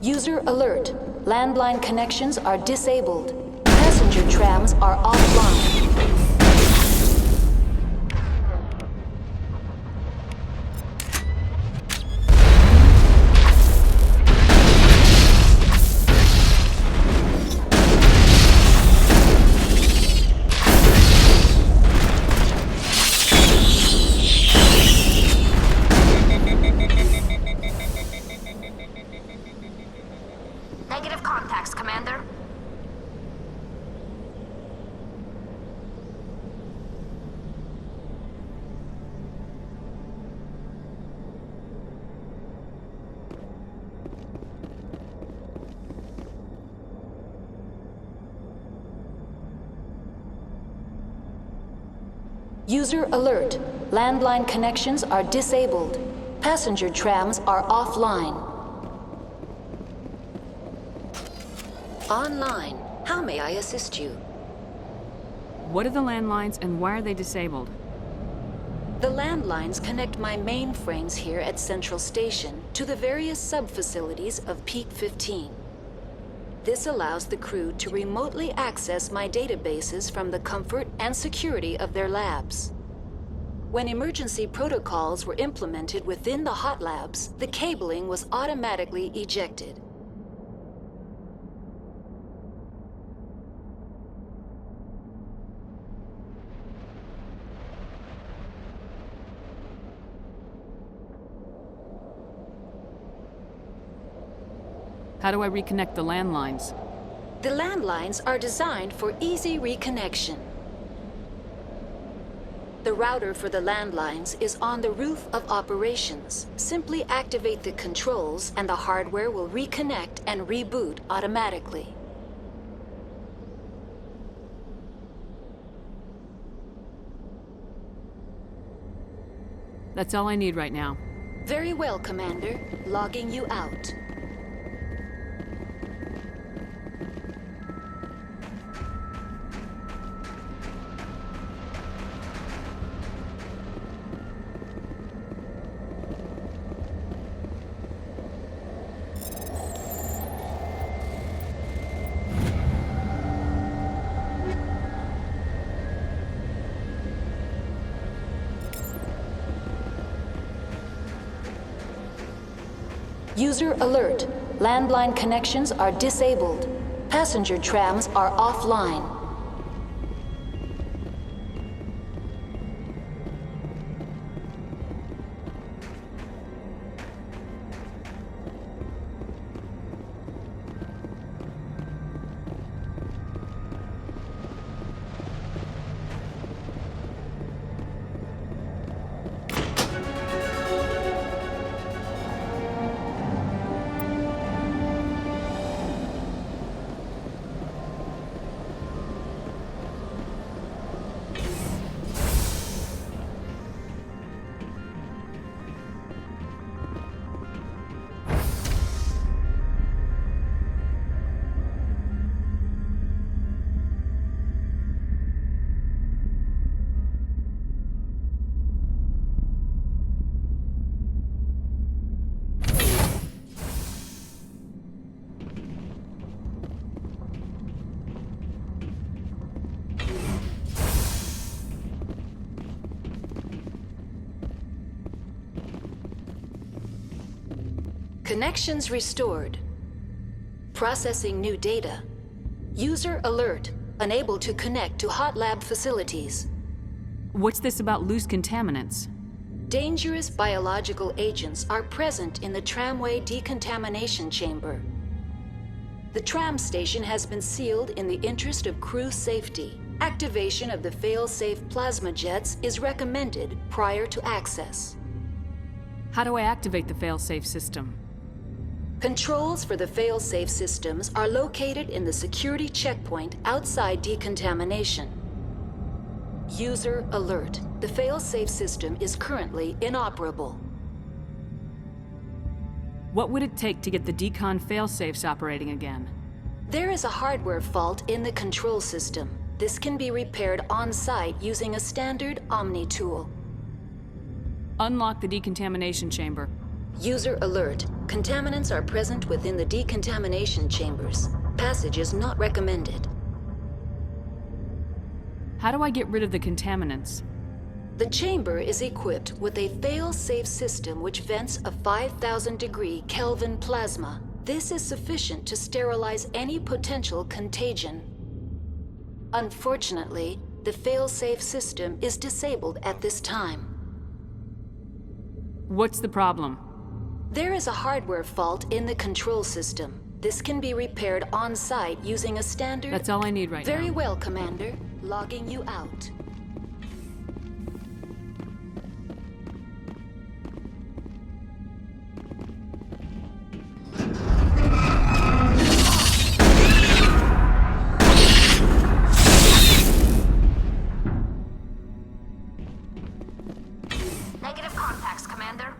User alert. Landline connections are disabled. Passenger trams are offline. Negative contacts, Commander. User alert. Landline connections are disabled. Passenger trams are offline. Online. How may I assist you? What are the landlines and why are they disabled? The landlines connect my mainframes here at Central Station to the various sub-facilities of Peak 15. This allows the crew to remotely access my databases from the comfort and security of their labs. When emergency protocols were implemented within the hot labs, the cabling was automatically ejected. How do I reconnect the landlines? The landlines are designed for easy reconnection. The router for the landlines is on the roof of operations. Simply activate the controls and the hardware will reconnect and reboot automatically. That's all I need right now. Very well, Commander. Logging you out. User alert. Landline connections are disabled. Passenger trams are offline. Connections restored. Processing new data. User alert. Unable to connect to hot lab facilities. What's this about loose contaminants? Dangerous biological agents are present in the tramway decontamination chamber. The tram station has been sealed in the interest of crew safety. Activation of the fail-safe plasma jets is recommended prior to access. How do I activate the fail-safe system? Controls for the fail-safe systems are located in the security checkpoint outside decontamination. User alert. The fail-safe system is currently inoperable. What would it take to get the decon fail-safes operating again? There is a hardware fault in the control system. This can be repaired on-site using a standard Omni tool. Unlock the decontamination chamber. User alert. Contaminants are present within the decontamination chambers. Passage is not recommended. How do I get rid of the contaminants? The chamber is equipped with a fail-safe system which vents a 5,000-degree Kelvin plasma. This is sufficient to sterilize any potential contagion. Unfortunately, the fail-safe system is disabled at this time. What's the problem? There is a hardware fault in the control system. This can be repaired on-site using a standard... That's all I need right now. Very well, Commander. Logging you out. Negative contacts, Commander.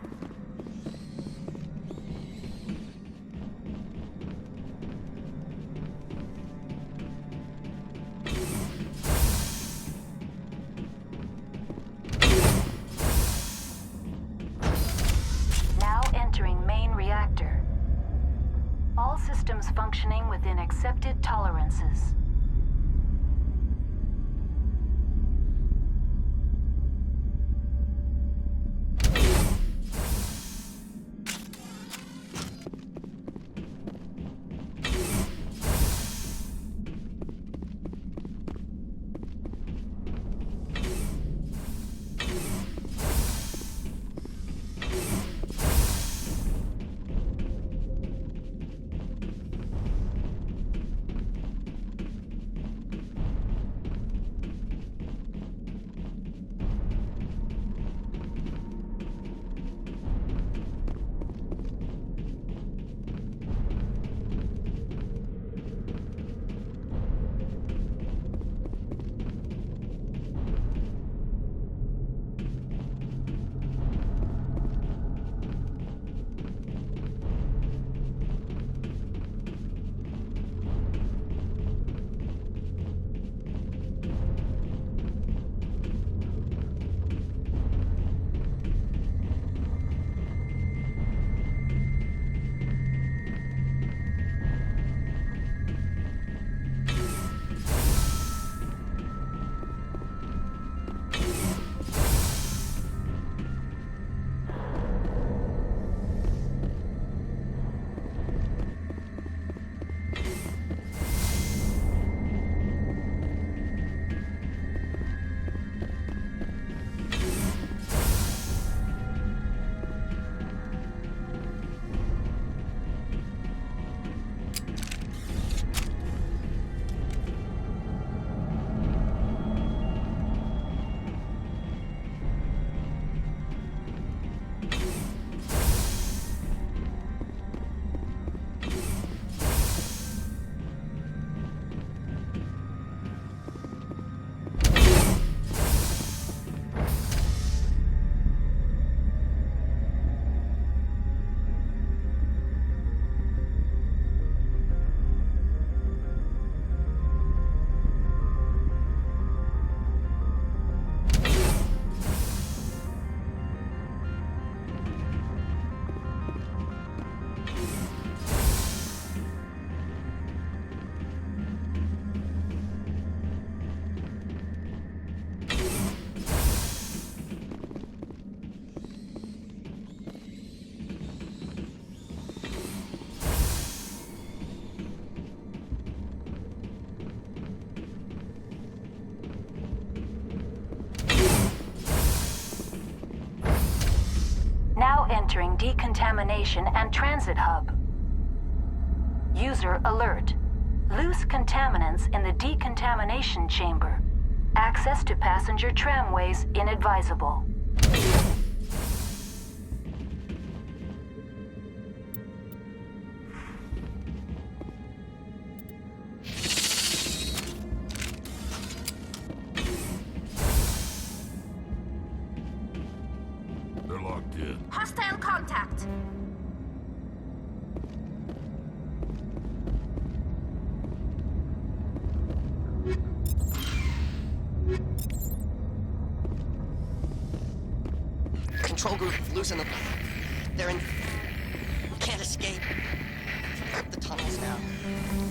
Now entering main reactor. All systems functioning within accepted tolerances. Entering decontamination and transit hub. User alert. Loose contaminants in the decontamination chamber. Access to passenger tramways inadvisable. They're locked in. Hostile contact. Control group, loosen them. They're in can't escape. Up the tunnels now.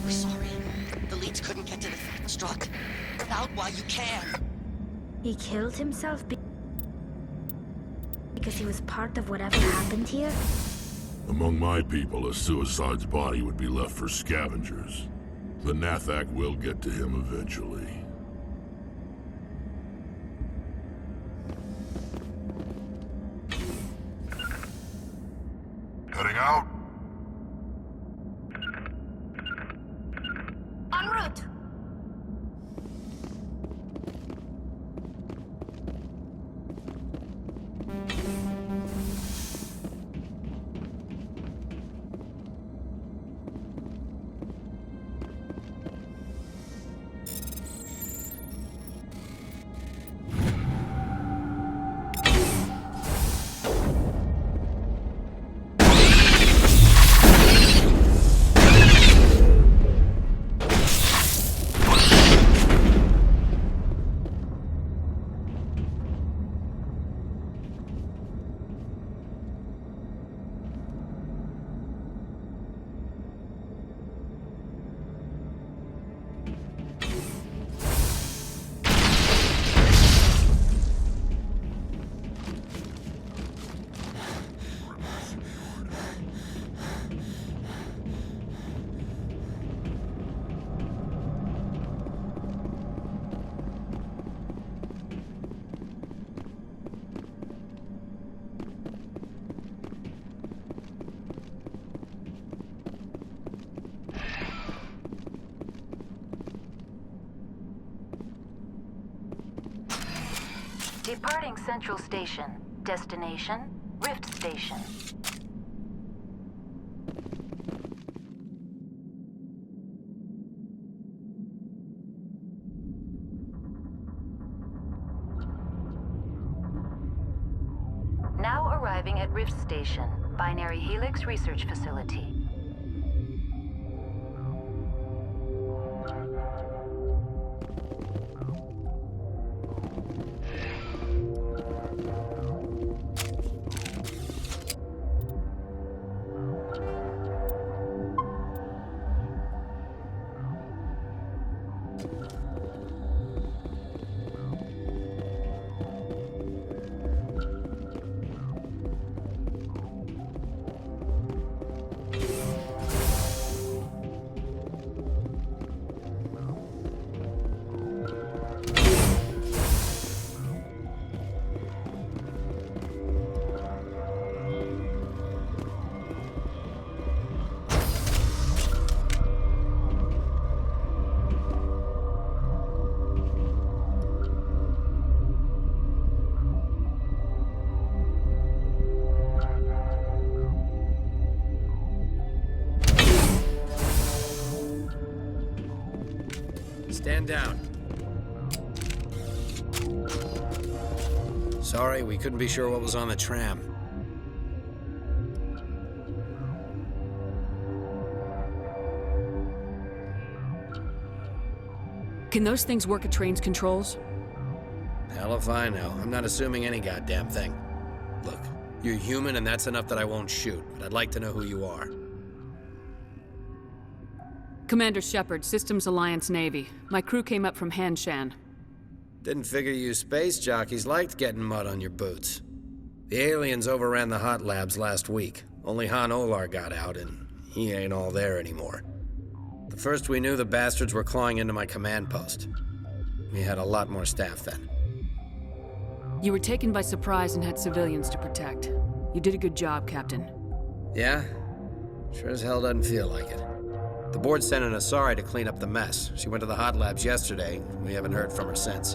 We're sorry. The leads couldn't get to the struck. Out while you can. He killed himself because he was part of whatever happened here? Among my people, a suicide's body would be left for scavengers. The Nathak will get to him eventually. Heading out? En route. Departing Central Station. Destination, Rift Station. Now arriving at Rift Station, Binary Helix Research Facility. Stand down. Sorry, we couldn't be sure what was on the tram. Can those things work at train's controls? Hell if I know. I'm not assuming any goddamn thing. Look, you're human and that's enough that I won't shoot, but I'd like to know who you are. Commander Shepard, Systems Alliance Navy. My crew came up from Hanshan. Didn't figure you space jockeys liked getting mud on your boots. The aliens overran the hot labs last week. Only Han Olar got out, and he ain't all there anymore. The first we knew, the bastards were clawing into my command post. We had a lot more staff then. You were taken by surprise and had civilians to protect. You did a good job, Captain. Yeah? Sure as hell doesn't feel like it. The board sent an Asari to clean up the mess. She went to the hot labs yesterday. We haven't heard from her since.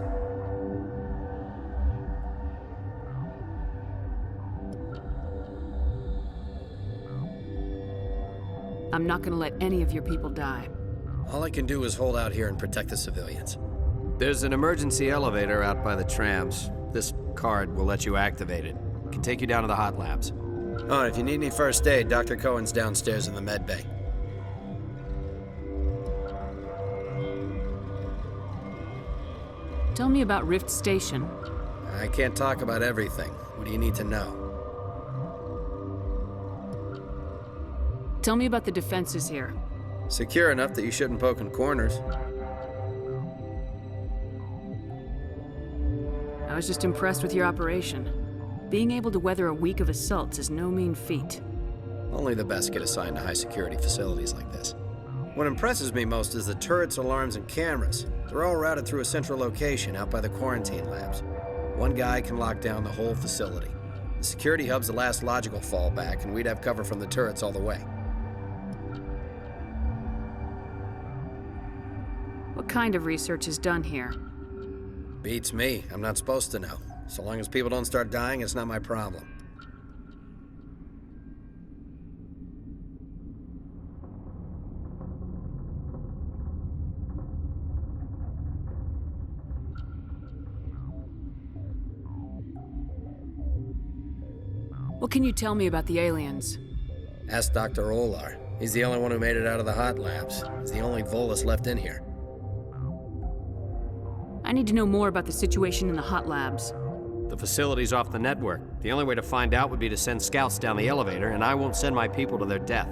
I'm not gonna let any of your people die. All I can do is hold out here and protect the civilians. There's an emergency elevator out by the trams. This card will let you activate it. It can take you down to the hot labs. Oh, and if you need any first aid, Dr. Cohen's downstairs in the med bay. Tell me about Rift Station. I can't talk about everything. What do you need to know? Tell me about the defenses here. Secure enough that you shouldn't poke in corners. I was just impressed with your operation. Being able to weather a week of assaults is no mean feat. Only the best get assigned to high-security facilities like this. What impresses me most is the turrets, alarms, and cameras. They're all routed through a central location out by the quarantine labs. One guy can lock down the whole facility. The security hub's the last logical fallback, and we'd have cover from the turrets all the way. What kind of research is done here? Beats me. I'm not supposed to know. So long as people don't start dying, it's not my problem. What can you tell me about the aliens? Ask Dr. Olar. He's the only one who made it out of the hot labs. He's the only Volus left in here. I need to know more about the situation in the hot labs. The facility's off the network. The only way to find out would be to send scouts down the elevator, and I won't send my people to their death.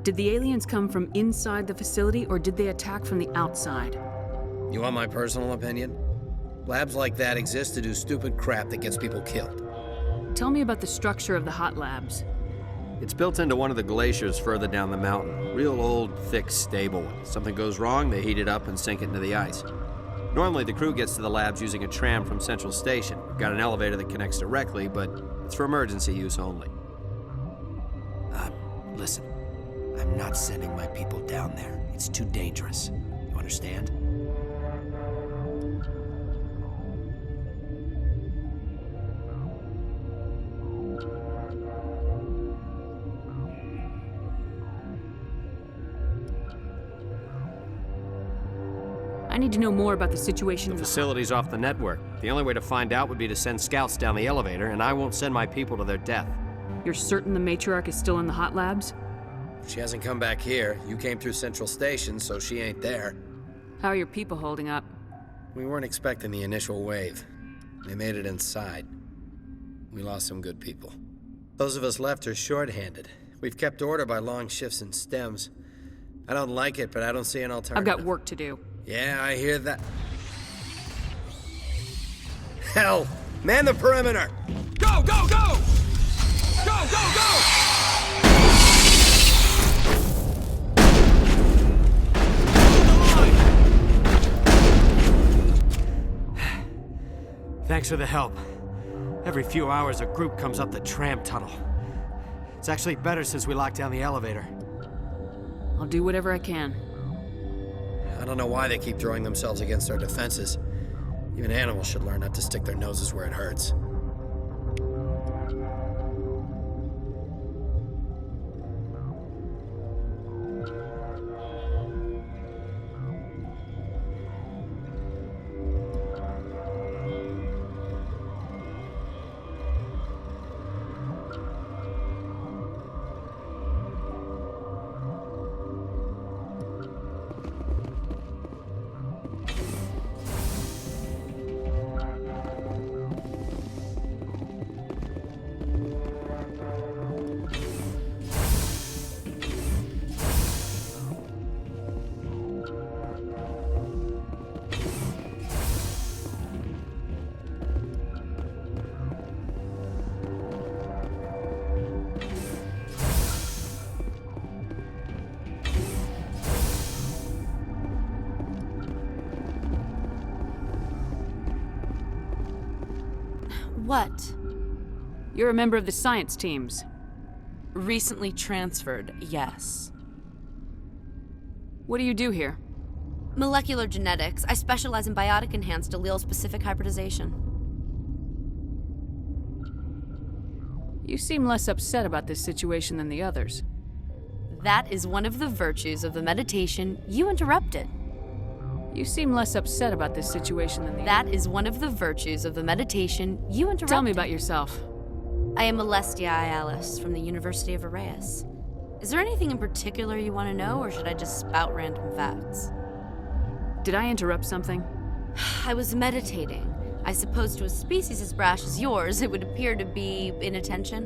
Did the aliens come from inside the facility, or did they attack from the outside? You want my personal opinion? Labs like that exist to do stupid crap that gets people killed. Tell me about the structure of the hot labs. It's built into one of the glaciers further down the mountain. Real old, thick, stable one. Something goes wrong, they heat it up and sink it into the ice. Normally, the crew gets to the labs using a tram from Central Station. We've got an elevator that connects directly, but it's for emergency use only. Listen. I'm not sending my people down there. It's too dangerous. You understand? I need to know more about the situation in The facility's off the network. The only way to find out would be to send scouts down the elevator, and I won't send my people to their death. You're certain the matriarch is still in the hot labs? She hasn't come back here. You came through Central Station, so she ain't there. How are your people holding up? We weren't expecting the initial wave. They made it inside. We lost some good people. Those of us left are short-handed. We've kept order by long shifts and stems. I don't like it, but I don't see an alternative. I've got work to do. Yeah, I hear that. Hell! Man the perimeter! Go, go, go! Go, go, go! Thanks for the help. Every few hours, a group comes up the tram tunnel. It's actually better since we locked down the elevator. I'll do whatever I can. I don't know why they keep throwing themselves against our defenses. Even animals should learn not to stick their noses where it hurts. What? You're a member of the science teams. Recently transferred, yes. What do you do here? Molecular genetics. I specialize in biotic-enhanced allele-specific hybridization. You seem less upset about this situation than the others. That is one of the virtues of the meditation you interrupted. You seem less upset about this situation than the That is one of the virtues of the meditation you interrupted. Tell me about yourself. I am Alestia Ayalis from the University of Arrayas. Is there anything in particular you want to know, or should I just spout random facts? Did I interrupt something? I was meditating. I suppose to a species as brash as yours, it would appear to be inattention.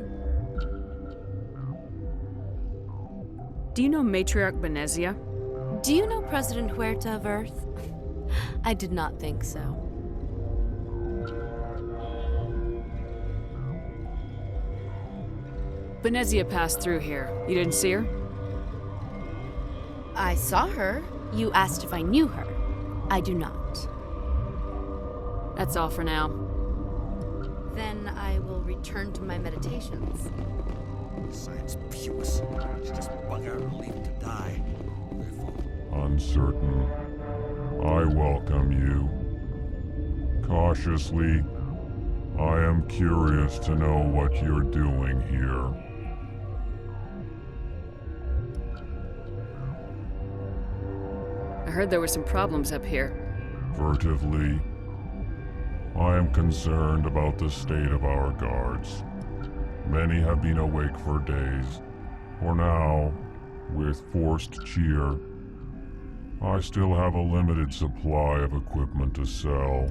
Do you know Matriarch Benezia? Do you know President Huerta of Earth? I did not think so. Benezia passed through here. You didn't see her? I saw her. You asked if I knew her. I do not. That's all for now. Then I will return to my meditations. Science puce. She just bug out and leave to die. Uncertain. I welcome you. Cautiously, I am curious to know what you're doing here. I heard there were some problems up here. Furtively, I am concerned about the state of our guards. Many have been awake for days. For now, with forced cheer, I still have a limited supply of equipment to sell.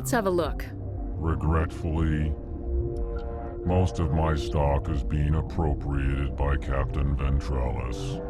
Let's have a look. Regretfully, most of my stock is being appropriated by Captain Ventrellis.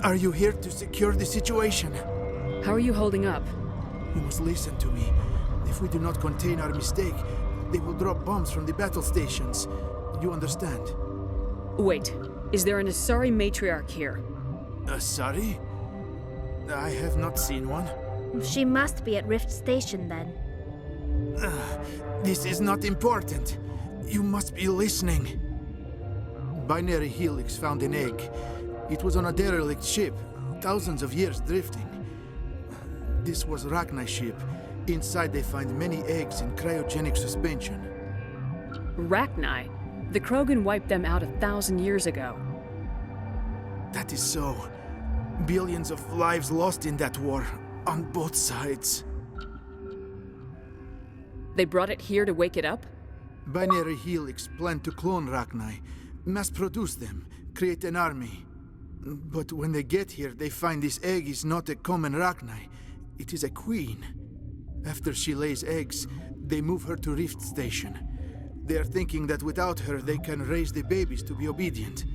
Are you here to secure the situation? How are you holding up? You must listen to me. If we do not contain our mistake, they will drop bombs from the battle stations. You understand? Wait, is there an Asari matriarch here? Asari? I have not seen one. She must be at Rift Station then. This is not important. You must be listening. Binary Helix found an egg. It was on a derelict ship, thousands of years drifting. This was Rachni's ship. Inside they find many eggs in cryogenic suspension. Rachni? The Krogan wiped them out 1,000 years ago. That is so. Billions of lives lost in that war, on both sides. They brought it here to wake it up? Binary Helix planned to clone Rachni, mass-produce them, create an army. But when they get here, they find this egg is not a common Rachni. It is a queen. After she lays eggs, they move her to Rift Station. They are thinking that without her, they can raise the babies to be obedient.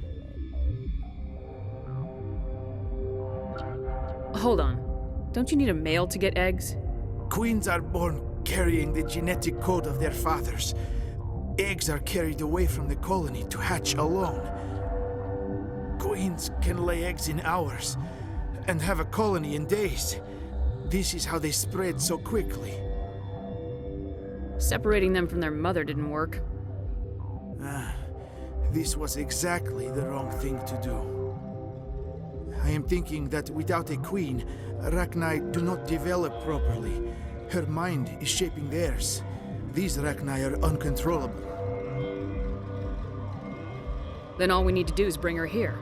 Hold on. Don't you need a male to get eggs? Queens are born carrying the genetic code of their fathers. Eggs are carried away from the colony to hatch alone. Queens can lay eggs in hours and have a colony in days. This is how they spread so quickly. Separating them from their mother didn't work. This was exactly the wrong thing to do. I am thinking that without a queen, Rachni do not develop properly. Her mind is shaping theirs. These Rachni are uncontrollable. Then all we need to do is bring her here.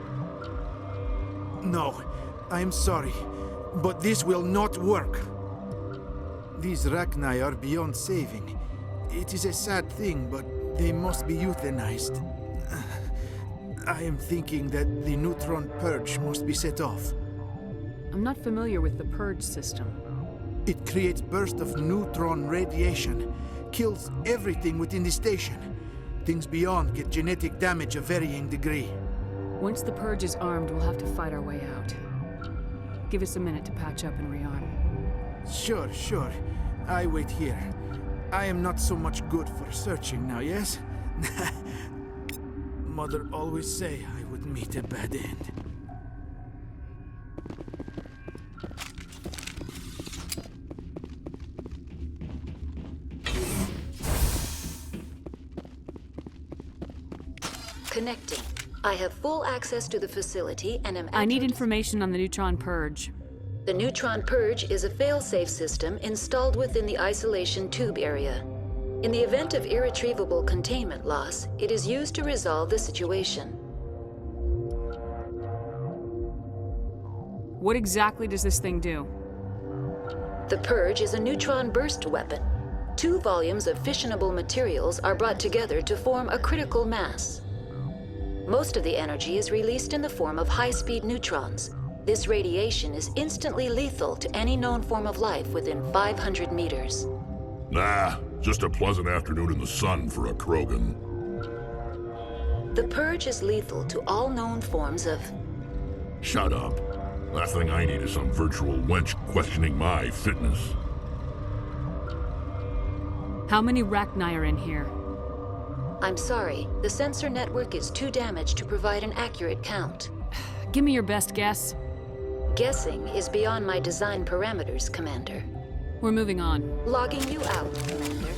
No, I am sorry, but this will not work. These Rachni are beyond saving. It is a sad thing, but they must be euthanized. I am thinking that the neutron purge must be set off. I'm not familiar with the purge system. It creates bursts of neutron radiation, kills everything within the station. Things beyond get genetic damage of varying degree. Once the purge is armed, we'll have to fight our way out. Give us a minute to patch up and rearm. Sure. I wait here. I am not so much good for searching now, yes? Mother always say I would meet a bad end. Connecting. I have full access to the facility and am... I need information on the neutron purge. The neutron purge is a fail-safe system installed within the isolation tube area. In the event of irretrievable containment loss, it is used to resolve the situation. What exactly does this thing do? The purge is a neutron burst weapon. 2 volumes of fissionable materials are brought together to form a critical mass. Most of the energy is released in the form of high-speed neutrons. This radiation is instantly lethal to any known form of life within 500 meters. Nah, just a pleasant afternoon in the sun for a Krogan. The purge is lethal to all known forms of... Shut up. Last thing I need is some virtual wench questioning my fitness. How many Rachni are in here? I'm sorry, the sensor network is too damaged to provide an accurate count. Give me your best guess. Guessing is beyond my design parameters, Commander. We're moving on. Logging you out, Commander.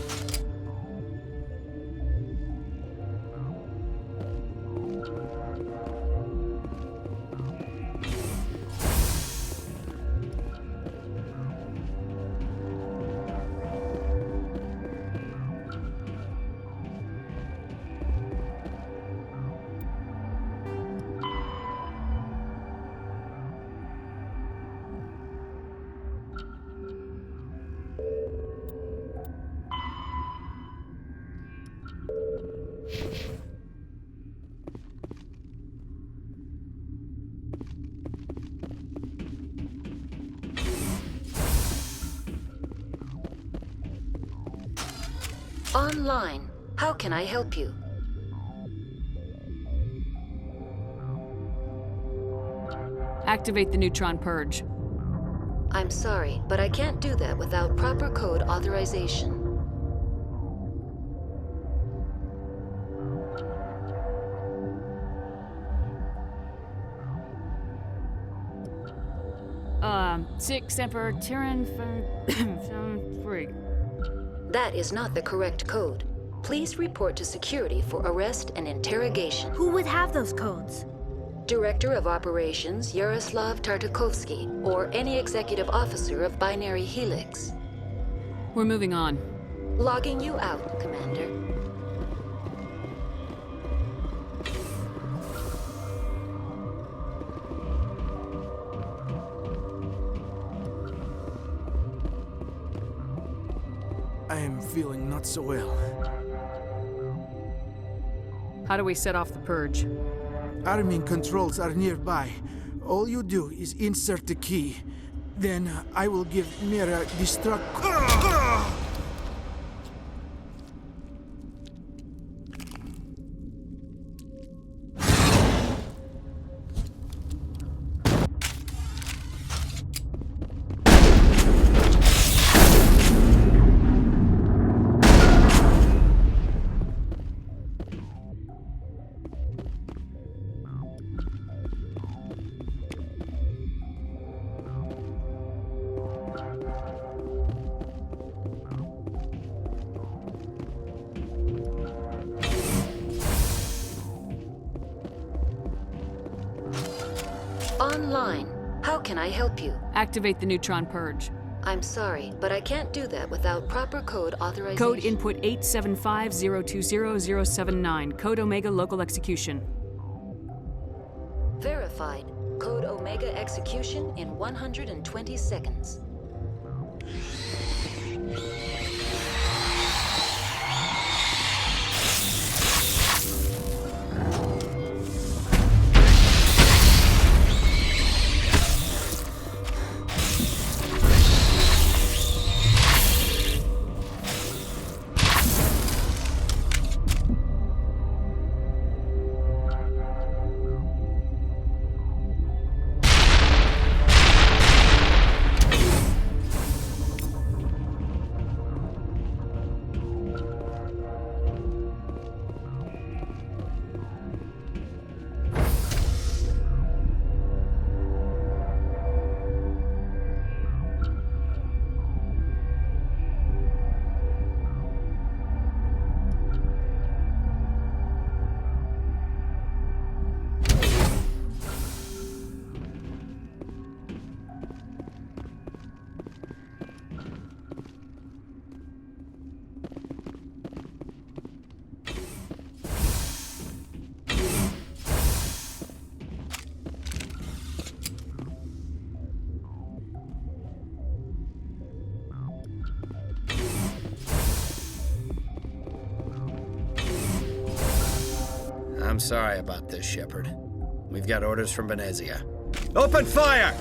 Online. How can I help you? Activate the neutron purge. I'm sorry, but I can't do that without proper code authorization. Six Emperor Tyrann Free. That is not the correct code. Please report to security for arrest and interrogation. Who would have those codes? Director of Operations Yaroslav Tartakovsky, or any executive officer of Binary Helix. We're moving on. Logging you out, Commander. am feeling not so well. How do we set off the purge? Arming controls are nearby. All you do is insert the key. Then I will give Mira destruct. Online. How can I help you? Activate the neutron purge. I'm sorry, but I can't do that without proper code authorization. Code input 875020079. Code Omega local execution. Verified. Code Omega execution in 120 seconds. I'm sorry about this, Shepard. We've got orders from Venezia. Open fire!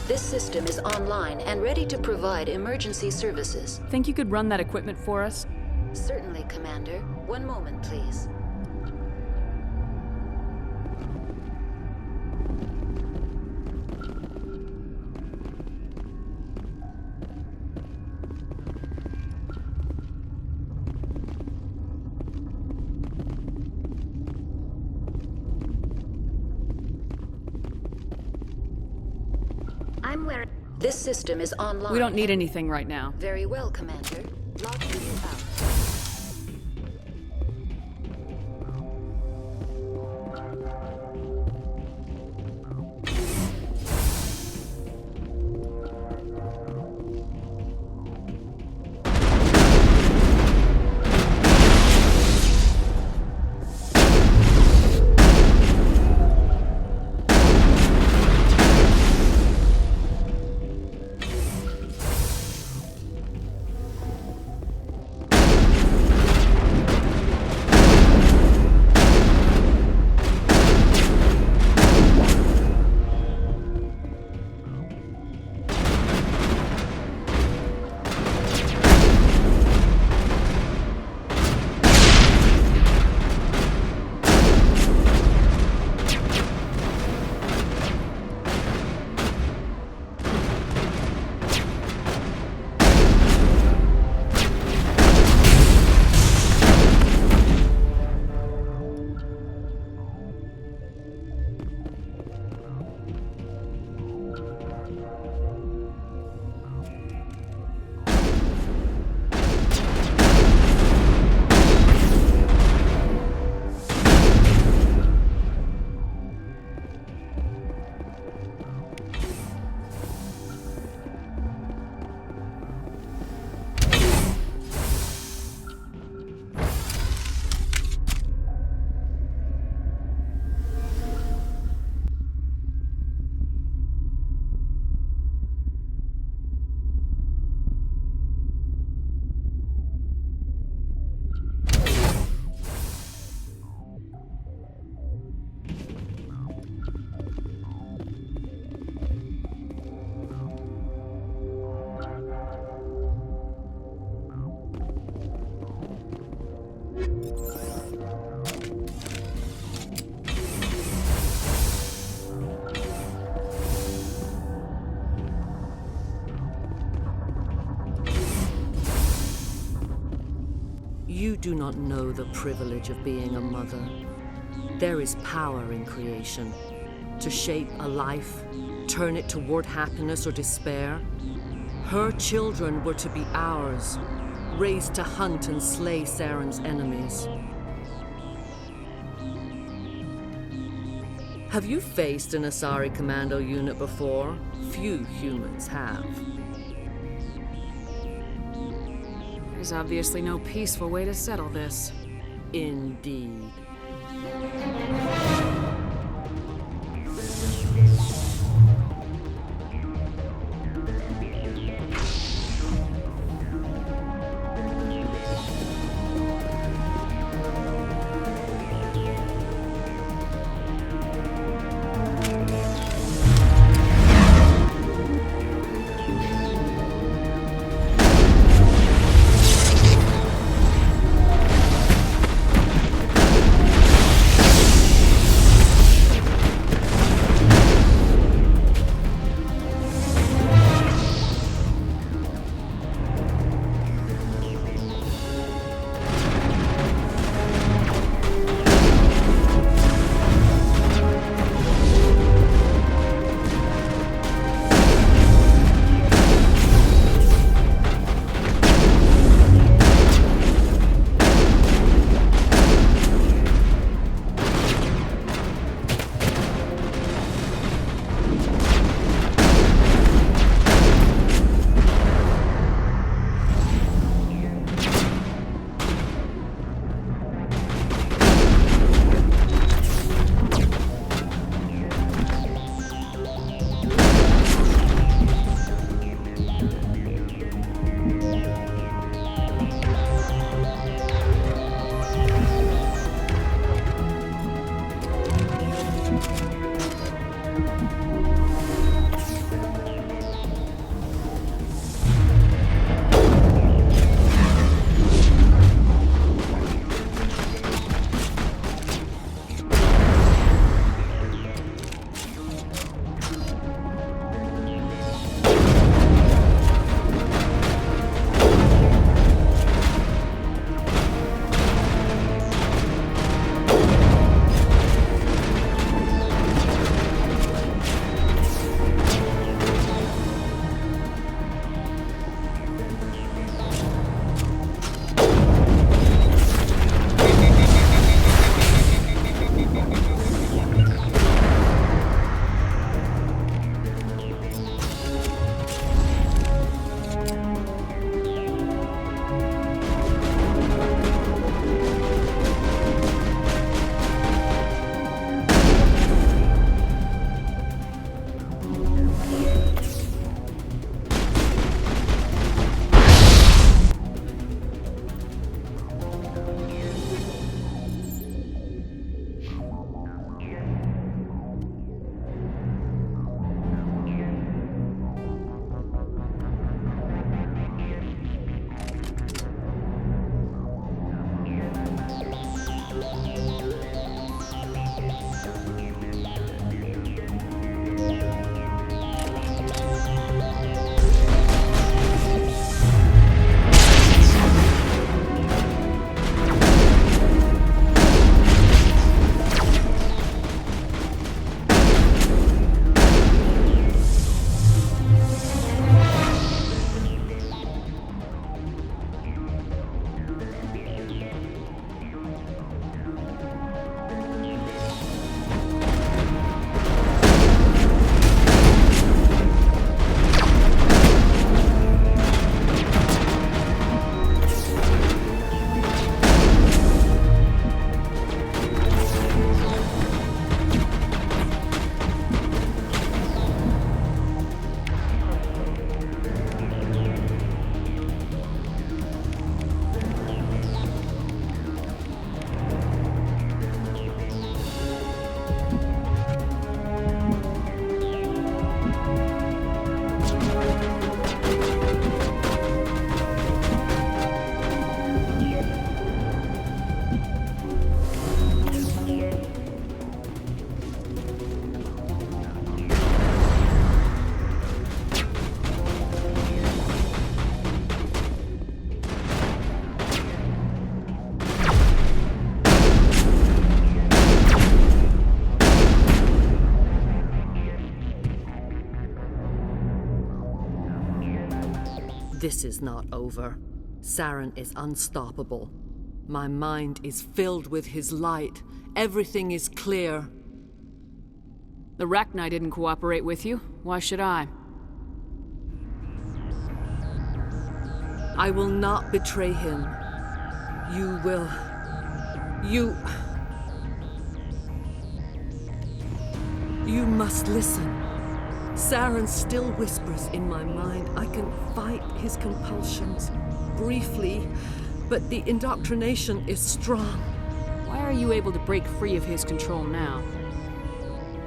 This system is online and ready to provide emergency services. Think you could run that equipment for us? Certainly, Commander. One moment, please. I'm wearing. This system is online. We don't need anything right now. Very well, Commander. Locking you out. You do not know the privilege of being a mother. There is power in creation. To shape a life, turn it toward happiness or despair. Her children were to be ours, raised to hunt and slay Saren's enemies. Have you faced an Asari commando unit before? Few humans have. There's obviously no peaceful way to settle this. Indeed. This is not over. Saren is unstoppable. My mind is filled with his light. Everything is clear. The Rachni didn't cooperate with you. Why should I? I will not betray him. You will. You must listen. Saren still whispers in my mind. I can fight his compulsions briefly, but the indoctrination is strong. Why are you able to break free of his control now?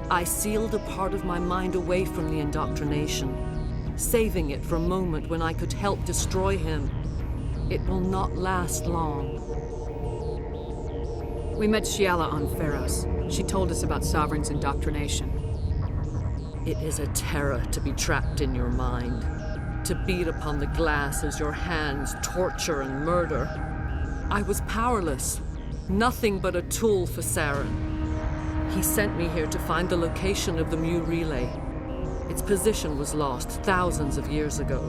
I sealed a part of my mind away from the indoctrination, saving it for a moment when I could help destroy him. It will not last long. We met Shiala on Pharos. She told us about Sovereign's indoctrination. It is a terror to be trapped in your mind, to beat upon the glass as your hands torture and murder. I was powerless, nothing but a tool for Saren. He sent me here to find the location of the Mu relay. Its position was lost thousands of years ago.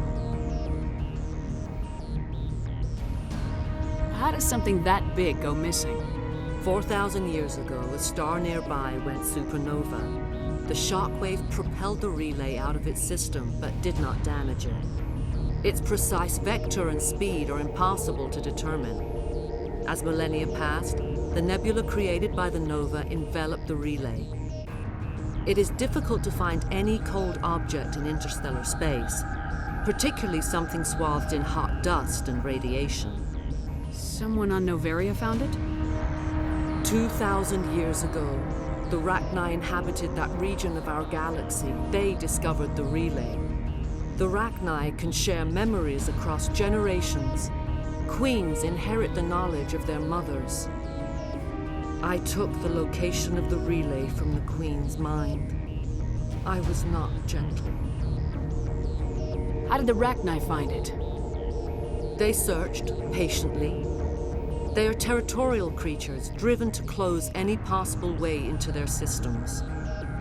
How does something that big go missing? 4,000 years ago, a star nearby went supernova. The shockwave propelled the relay out of its system, but did not damage it. Its precise vector and speed are impossible to determine. As millennia passed, the nebula created by the nova enveloped the relay. It is difficult to find any cold object in interstellar space, particularly something swathed in hot dust and radiation. Someone on Noveria found it? 2,000 years ago, the Rachni inhabited that region of our galaxy. They discovered the relay. The Rachni can share memories across generations. Queens inherit the knowledge of their mothers. I took the location of the relay from the Queen's mind. I was not gentle. How did the Rachni find it? They searched patiently. They are territorial creatures, driven to close any possible way into their systems.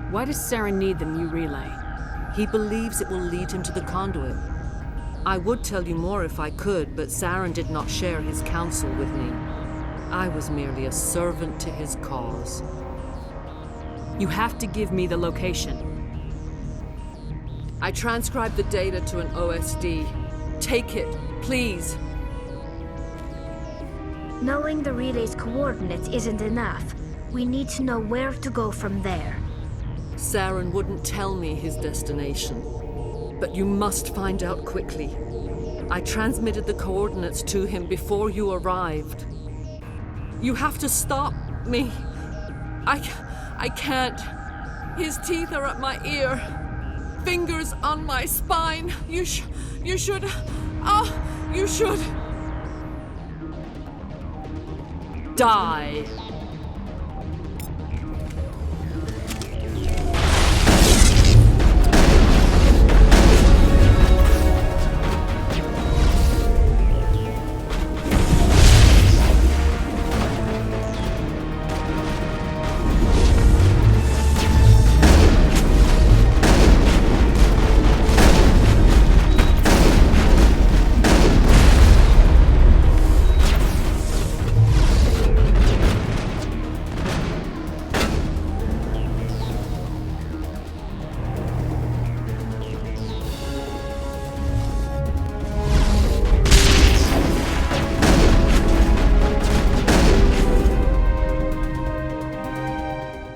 Why does Saren need the Mu relay? He believes it will lead him to the conduit. I would tell you more if I could, but Saren did not share his counsel with me. I was merely a servant to his cause. You have to give me the location. I transcribed the data to an OSD. Take it, please. Knowing the relay's coordinates isn't enough. We need to know where to go from there. Saren wouldn't tell me his destination. But you must find out quickly. I transmitted the coordinates to him before you arrived. You have to stop me. I can't. His teeth are at my ear. Fingers on my spine. You should. You should. Die.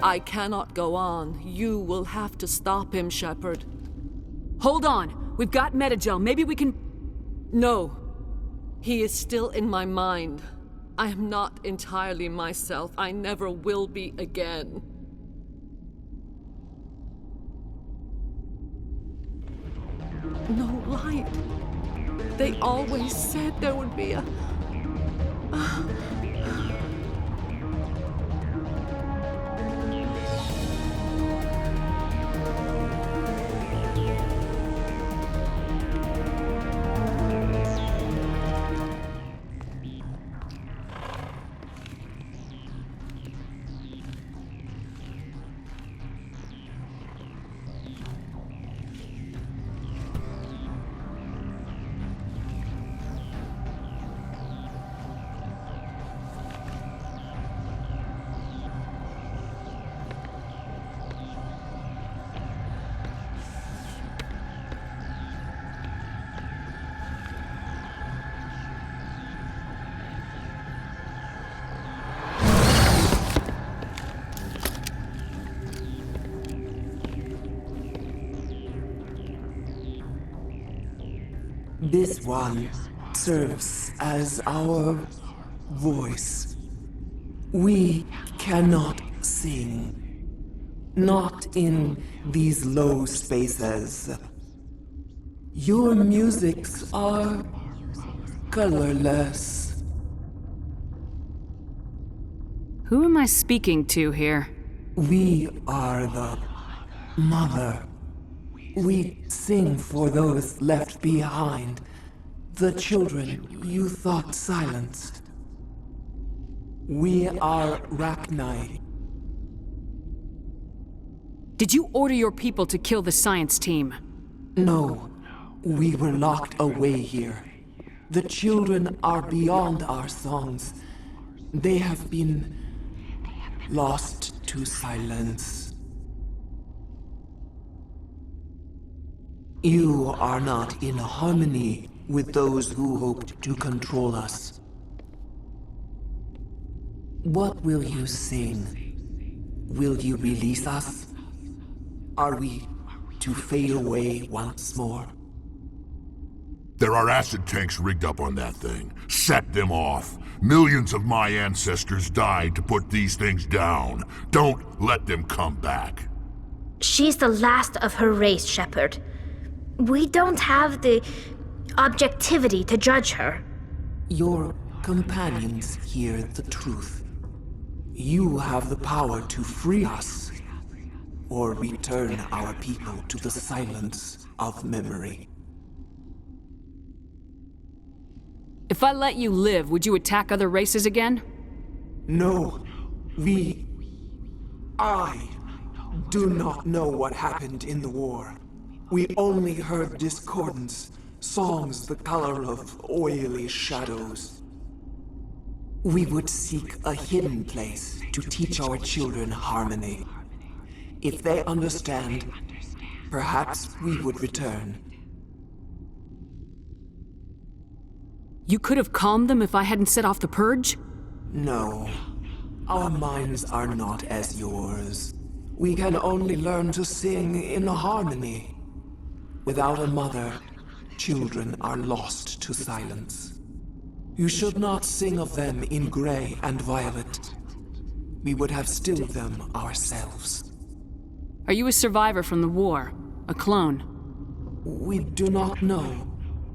I cannot go on. You will have to stop him, Shepard. Hold on. We've got Metagel. Maybe we can... No. He is still in my mind. I am not entirely myself. I never will be again. No light. They always said there would be a... This one serves as our voice. We cannot sing. Not in these low spaces. Your musics are colorless. Who am I speaking to here? We are the mother. We sing for those left behind, the children you thought silenced. We are Rachni. Did you order your people to kill the science team? No, we were locked away here. The children are beyond our songs. They have been lost to silence. You are not in harmony with those who hoped to control us. What will you sing? Will you release us? Are we to fade away once more? There are acid tanks rigged up on that thing. Set them off. Millions of my ancestors died to put these things down. Don't let them come back. She's the last of her race, Shepard. We don't have the objectivity to judge her. Your companions hear the truth. You have the power to free us, or return our people to the silence of memory. If I let you live, would you attack other races again? No, I do not know what happened in the war. We only heard discordance, songs the color of oily shadows. We would seek a hidden place to teach our children harmony. If they understand, perhaps we would return. You could have calmed them if I hadn't set off the purge? No. Our minds are not as yours. We can only learn to sing in harmony. Without a mother, children are lost to silence. You should not sing of them in gray and violet. We would have stilled them ourselves. Are you a survivor from the war? A clone? We do not know.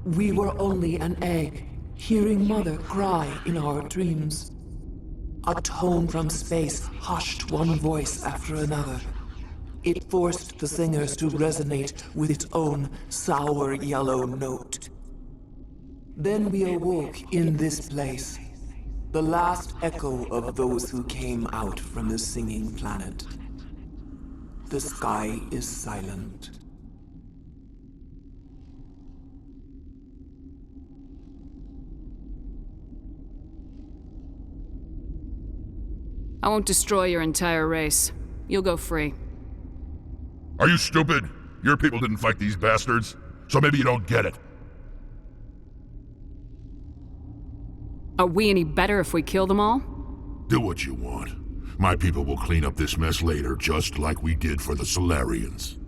We were only an egg, hearing Mother cry in our dreams. A tone from space hushed one voice after another. It forced the singers to resonate with its own sour yellow note. Then we awoke in this place, the last echo of those who came out from the singing planet. The sky is silent. I won't destroy your entire race. You'll go free. Are you stupid? Your people didn't fight these bastards, so maybe you don't get it. Are we any better if we kill them all? Do what you want. My people will clean up this mess later, just like we did for the Solarians.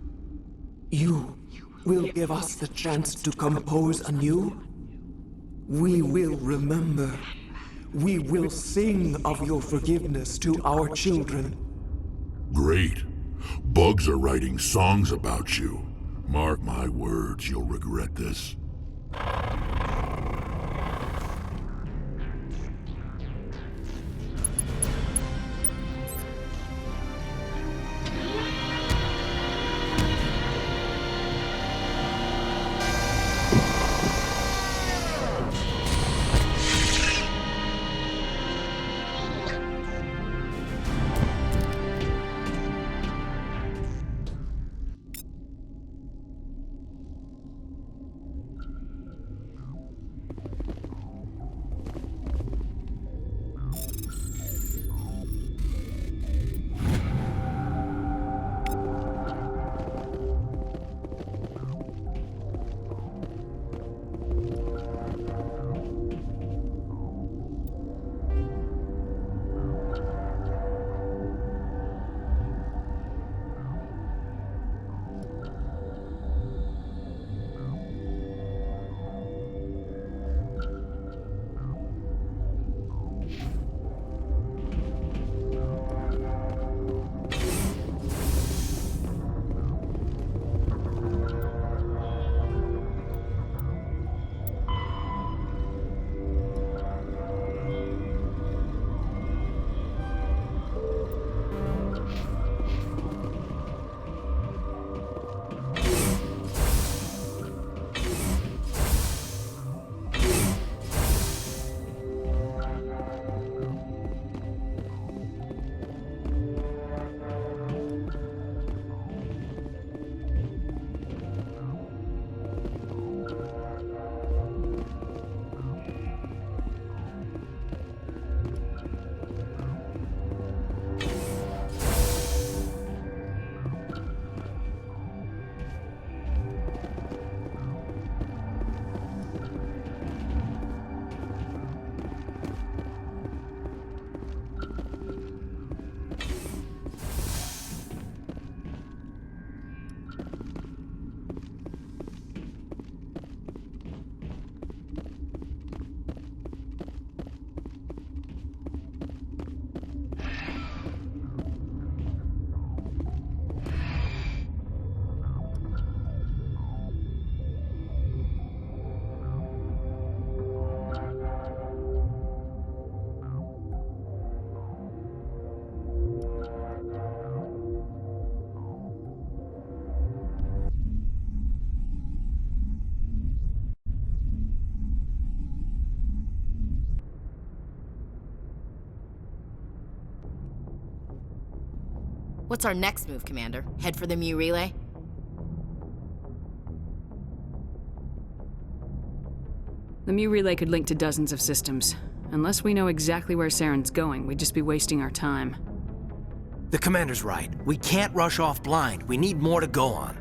You will give us the chance to compose anew? We will remember. We will sing of your forgiveness to our children. Great. Bugs are writing songs about you. Mark my words, you'll regret this. What's our next move, Commander? Head for the Mu relay? The Mu relay could link to dozens of systems. Unless we know exactly where Saren's going, we'd just be wasting our time. The Commander's right. We can't rush off blind. We need more to go on.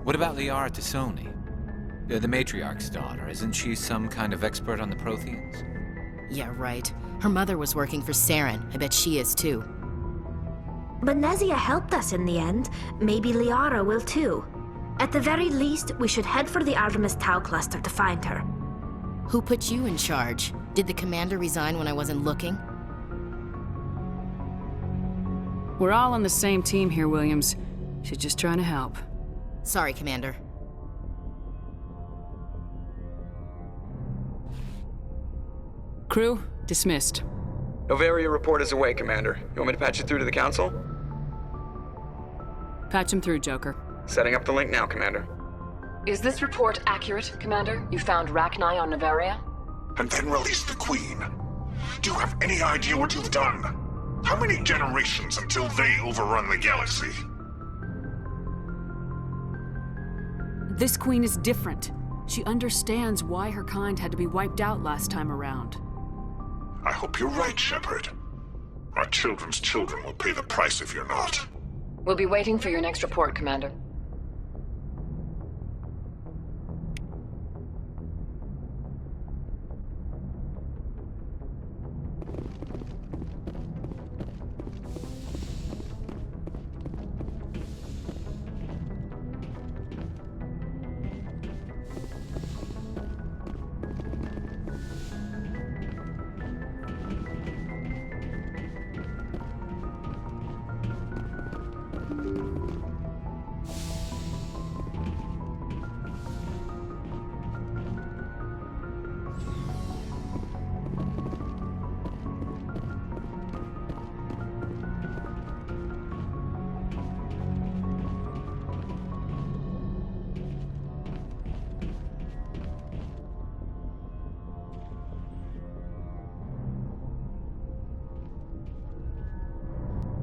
What about Liara T'Soni? The Matriarch's daughter. Isn't she some kind of expert on the Protheans? Yeah, right. Her mother was working for Saren. I bet she is too. But Nezia helped us in the end. Maybe Liara will too. At the very least, we should head for the Artemis Tau cluster to find her. Who put you in charge? Did the Commander resign when I wasn't looking? We're all on the same team here, Williams. She's just trying to help. Sorry, Commander. Crew, dismissed. Novaria report is away, Commander. You want me to patch you through to the Council? Patch him through, Joker. Setting up the link now, Commander. Is this report accurate, Commander? You found Rachni on Novaria? And then release the Queen. Do you have any idea what you've done? How many generations until they overrun the galaxy? This Queen is different. She understands why her kind had to be wiped out last time around. I hope you're right, Shepard. Our children's children will pay the price if you're not. We'll be waiting for your next report, Commander.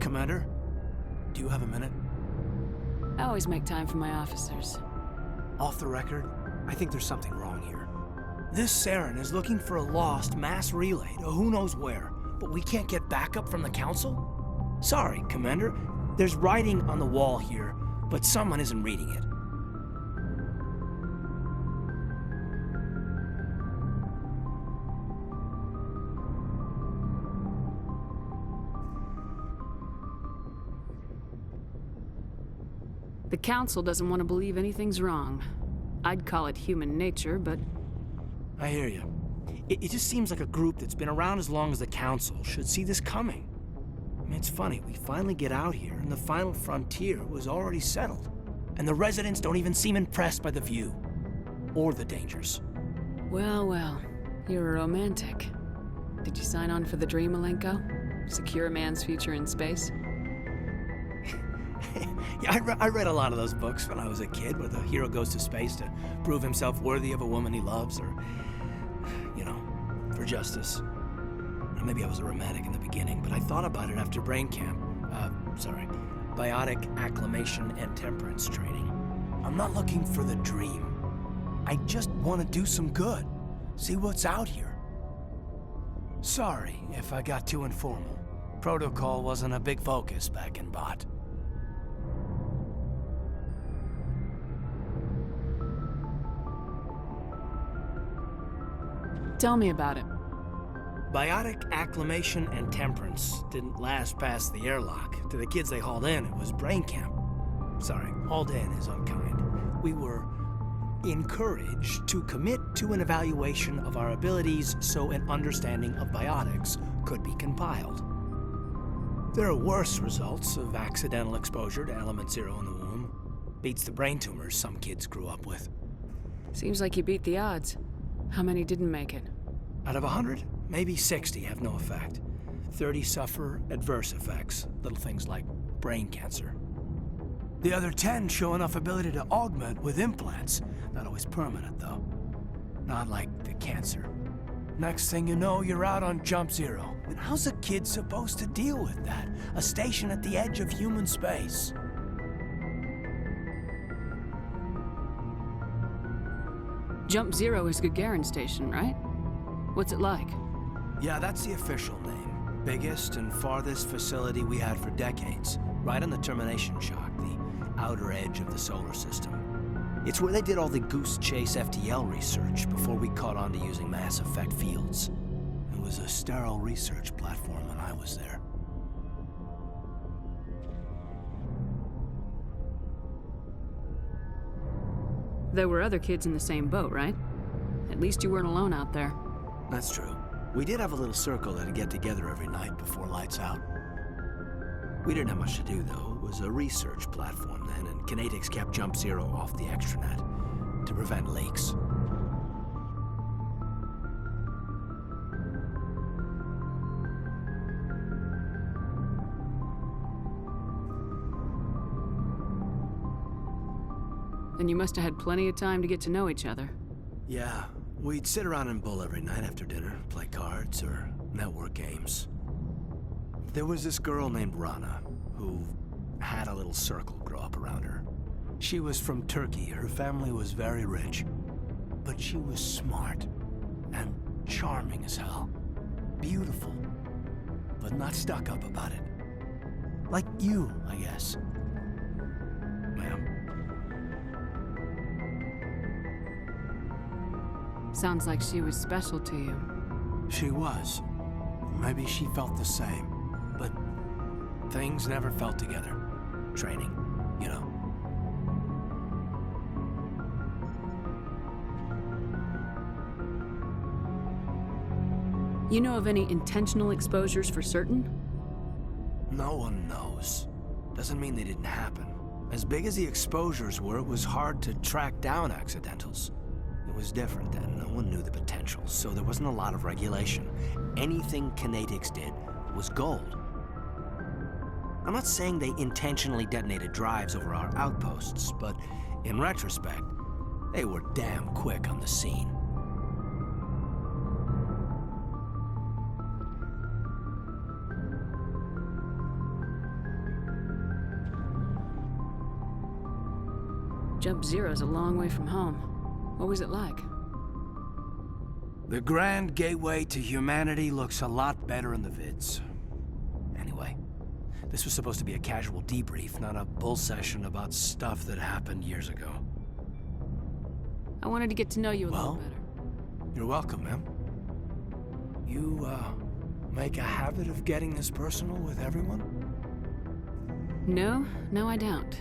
Commander, do you have a minute? I always make time for my officers. Off the record, I think there's something wrong here. This Saren is looking for a lost mass relay to who knows where, but we can't get backup from the Council? Sorry, Commander. There's writing on the wall here, but someone isn't reading it. The Council doesn't want to believe anything's wrong. I'd call it human nature, but... I hear you. It just seems like a group that's been around as long as the Council should see this coming. I mean, it's funny, we finally get out here, and the final frontier was already settled. And the residents don't even seem impressed by the view. Or the dangers. Well, well. You're a romantic. Did you sign on for the dream, Malenko? Secure a man's future in space? Yeah, I read a lot of those books when I was a kid, where the hero goes to space to prove himself worthy of a woman he loves, or, you know, for justice. Maybe I was a romantic in the beginning, but I thought about it after brain camp. Biotic acclimation and temperance training. I'm not looking for the dream. I just want to do some good. See what's out here. Sorry if I got too informal. Protocol wasn't a big focus back in Bot. Tell me about it. Biotic acclimation and temperance didn't last past the airlock. To the kids they hauled in, it was brain camp. Sorry, hauled in is unkind. We were encouraged to commit to an evaluation of our abilities so an understanding of biotics could be compiled. There are worse results of accidental exposure to Element Zero in the womb. Beats the brain tumors some kids grew up with. Seems like you beat the odds. How many didn't make it? Out of 100, maybe 60 have no effect. 30 suffer adverse effects, little things like brain cancer. The other 10 show enough ability to augment with implants. Not always permanent, though. Not like the cancer. Next thing you know, you're out on Jump Zero. And how's a kid supposed to deal with that? A station at the edge of human space. Jump Zero is Gagarin Station, right? What's it like? Yeah, that's the official name. Biggest and farthest facility we had for decades. Right on the termination shock, the outer edge of the solar system. It's where they did all the Goose Chase FTL research before we caught on to using mass effect fields. It was a sterile research platform when I was there. There were other kids in the same boat, right? At least you weren't alone out there. That's true. We did have a little circle that'd get together every night before lights out. We didn't have much to do, though. It was a research platform then, and Kinetics kept Jump Zero off the extranet to prevent leaks. Then you must have had plenty of time to get to know each other. Yeah, we'd sit around and bull every night after dinner, play cards or network games. There was this girl named Rana, who had a little circle grow up around her. She was from Turkey. Her family was very rich. But she was smart and charming as hell. Beautiful, but not stuck up about it. Like you, I guess. Ma'am. Sounds like she was special to you. She was. Maybe she felt the same. But things never felt together. Training, you know. You know of any intentional exposures for certain? No one knows. Doesn't mean they didn't happen. As big as the exposures were, it was hard to track down accidentals. It was different then. No one knew the potential, so there wasn't a lot of regulation. Anything Kinetics did was gold. I'm not saying they intentionally detonated drives over our outposts, but in retrospect, they were damn quick on the scene. Jump Zero's a long way from home. What was it like? The grand gateway to humanity looks a lot better in the vids. Anyway, this was supposed to be a casual debrief, not a bull session about stuff that happened years ago. I wanted to get to know you a little better. You're welcome, ma'am. You, make a habit of getting this personal with everyone? No, I don't.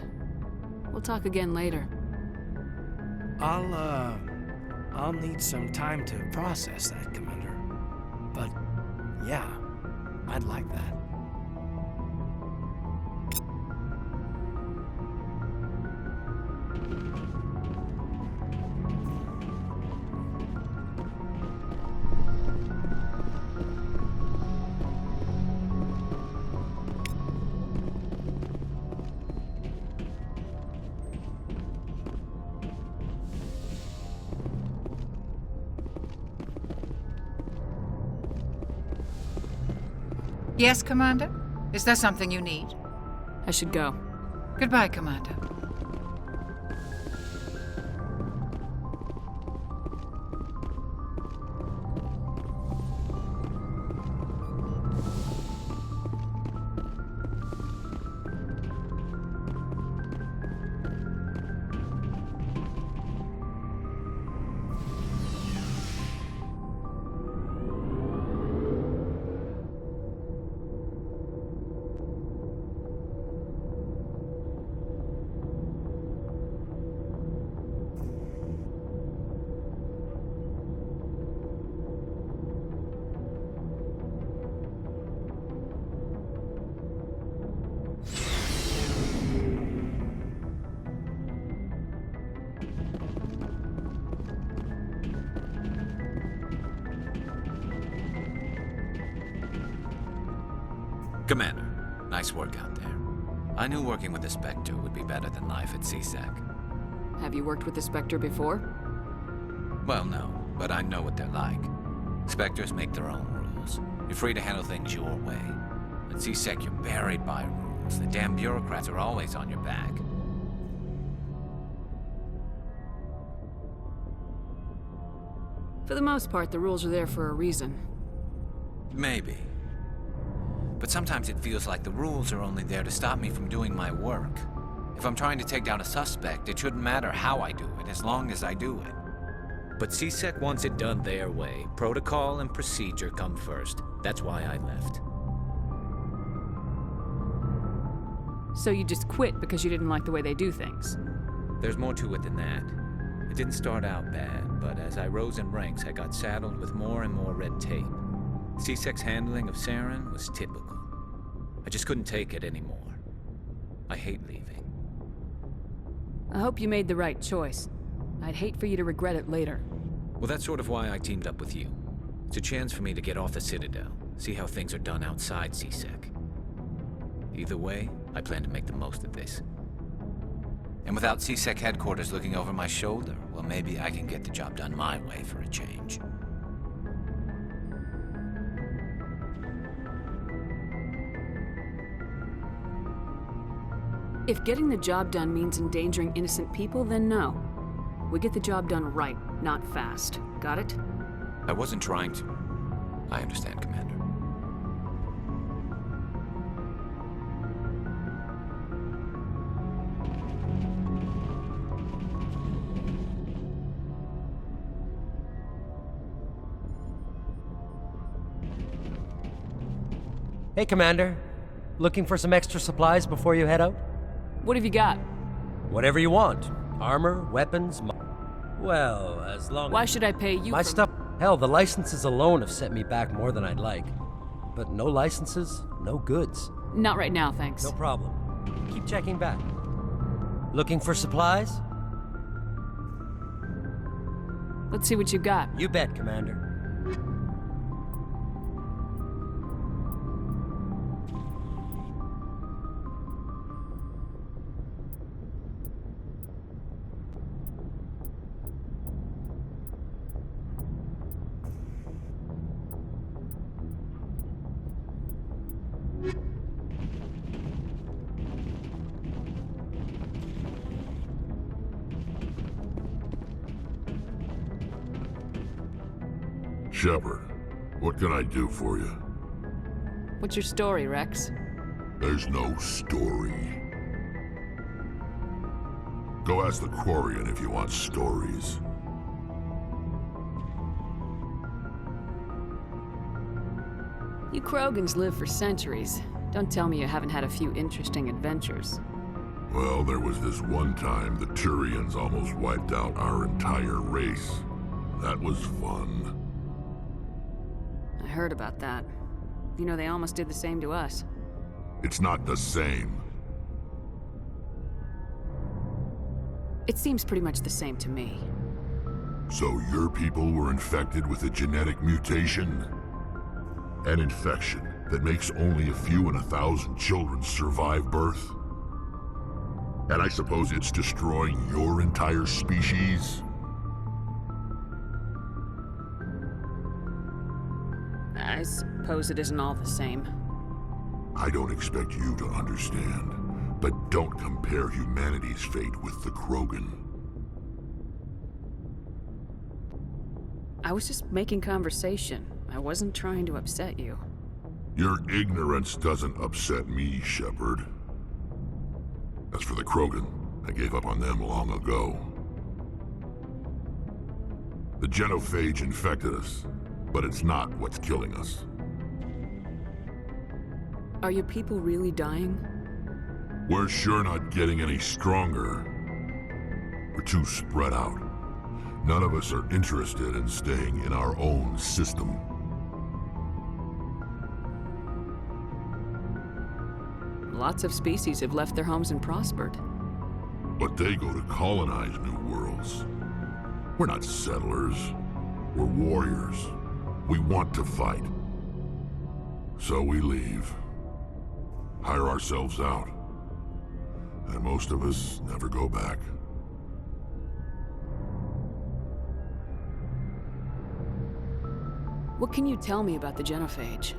We'll talk again later. I'll need some time to process that, Commander. But, yeah, I'd like that. Yes, Commander? Is there something you need? I should go. Goodbye, Commander. Commander, nice work out there. I knew working with the Spectre would be better than life at CSEC. Have you worked with the Spectre before? Well, no, but I know what they're like. Spectres make their own rules. You're free to handle things your way. At C-Sec, you're buried by rules. The damn bureaucrats are always on your back. For the most part, the rules are there for a reason. Maybe. But sometimes it feels like the rules are only there to stop me from doing my work. If I'm trying to take down a suspect, it shouldn't matter how I do it, as long as I do it. But C-Sec wants it done their way. Protocol and procedure come first. That's why I left. So you just quit because you didn't like the way they do things? There's more to it than that. It didn't start out bad, but as I rose in ranks, I got saddled with more and more red tape. C-Sec's handling of Saren was typical. I just couldn't take it anymore. I hate leaving. I hope you made the right choice. I'd hate for you to regret it later. Well, that's sort of why I teamed up with you. It's a chance for me to get off the Citadel, see how things are done outside C-Sec. Either way, I plan to make the most of this. And without C-Sec headquarters looking over my shoulder, well, maybe I can get the job done my way for a change. If getting the job done means endangering innocent people, then no. We get the job done right, not fast. Got it? I wasn't trying to. I understand, Commander. Hey, Commander. Looking for some extra supplies before you head out? What have you got? Whatever you want. Armor, weapons, well, as long Why as... should I pay you My for... stuff... Hell, the licenses alone have set me back more than I'd like. But no licenses, no goods. Not right now, thanks. No problem. Keep checking back. Looking for supplies? Let's see what you got. You bet, Commander. Shepard, what can I do for you? What's your story, Rex? There's no story. Go ask the Quarian if you want stories. You Krogans live for centuries. Don't tell me you haven't had a few interesting adventures. Well, there was this one time the Turians almost wiped out our entire race. That was fun. I heard about that. You know, they almost did the same to us. It's not the same. It seems pretty much the same to me. So your people were infected with a genetic mutation? An infection that makes only a few in 1,000 children survive birth? And I suppose it's destroying your entire species? I suppose it isn't all the same. I don't expect you to understand, but don't compare humanity's fate with the Krogan. I was just making conversation. I wasn't trying to upset you. Your ignorance doesn't upset me, Shepard. As for the Krogan, I gave up on them long ago. The genophage infected us, but it's not what's killing us. Are your people really dying? We're sure not getting any stronger. We're too spread out. None of us are interested in staying in our own system. Lots of species have left their homes and prospered. But they go to colonize new worlds. We're not settlers. We're warriors. We want to fight. So we leave. Hire ourselves out. And most of us never go back. What can you tell me about the genophage?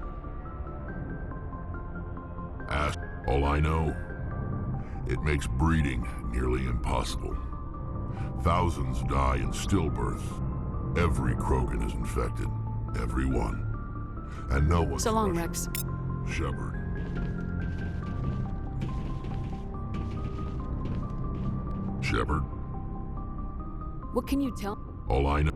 Ask. All I know, it makes breeding nearly impossible. Thousands die in stillbirth. Every Krogan is infected. Every one. And no one. So long, Rex. Shepard. Shepard? What can you tell? All I know,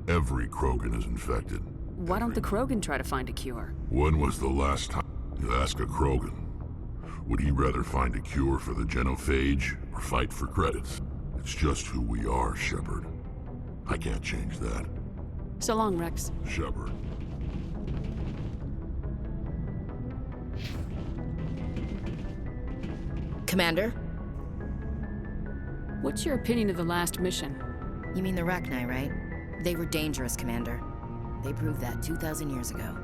every Krogan is infected. Why don't the Krogan try to find a cure? When was the last time you ask a Krogan? Would he rather find a cure for the genophage or fight for credits? It's just who we are, Shepard. I can't change that. So long, Rex. Shepard. Commander? What's your opinion of the last mission? You mean the Rachni, right? They were dangerous, Commander. They proved that 2,000 years ago.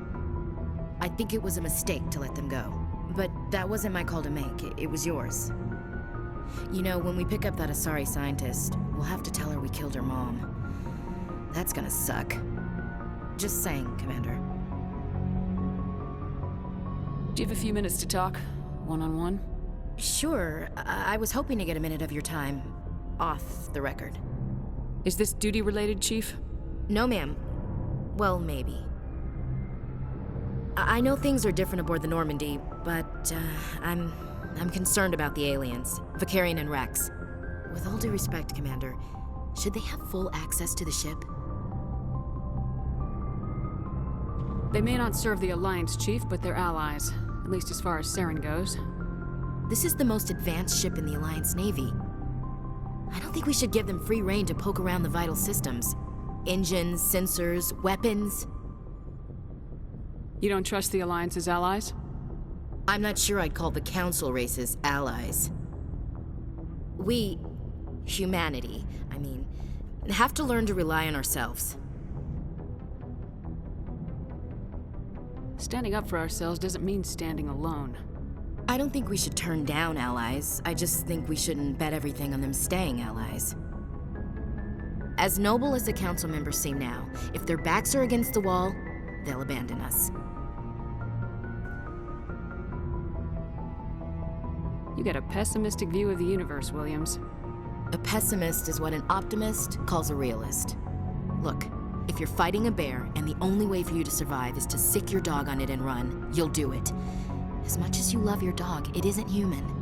I think it was a mistake to let them go. But that wasn't my call to make. It was yours. You know, when we pick up that Asari scientist, we'll have to tell her we killed her mom. That's gonna suck. Just saying, Commander. Do you have a few minutes to talk? One-on-one? Sure. I was hoping to get a minute of your time. Off the record. Is this duty-related, Chief? No, ma'am. Well, maybe. I know things are different aboard the Normandy, but I'm concerned about the aliens, Vakarian and Rex. With all due respect, Commander, should they have full access to the ship? They may not serve the Alliance, Chief, but they're allies. At least as far as Saren goes. This is the most advanced ship in the Alliance Navy. I don't think we should give them free rein to poke around the vital systems. Engines, sensors, weapons. You don't trust the Alliance's allies? I'm not sure I'd call the Council races allies. We, humanity, I mean, have to learn to rely on ourselves. Standing up for ourselves doesn't mean standing alone. I don't think we should turn down allies. I just think we shouldn't bet everything on them staying allies. As noble as the Council members seem now, if their backs are against the wall, they'll abandon us. You got a pessimistic view of the universe, Williams. A pessimist is what an optimist calls a realist. Look, if you're fighting a bear and the only way for you to survive is to sick your dog on it and run, you'll do it. As much as you love your dog, it isn't human.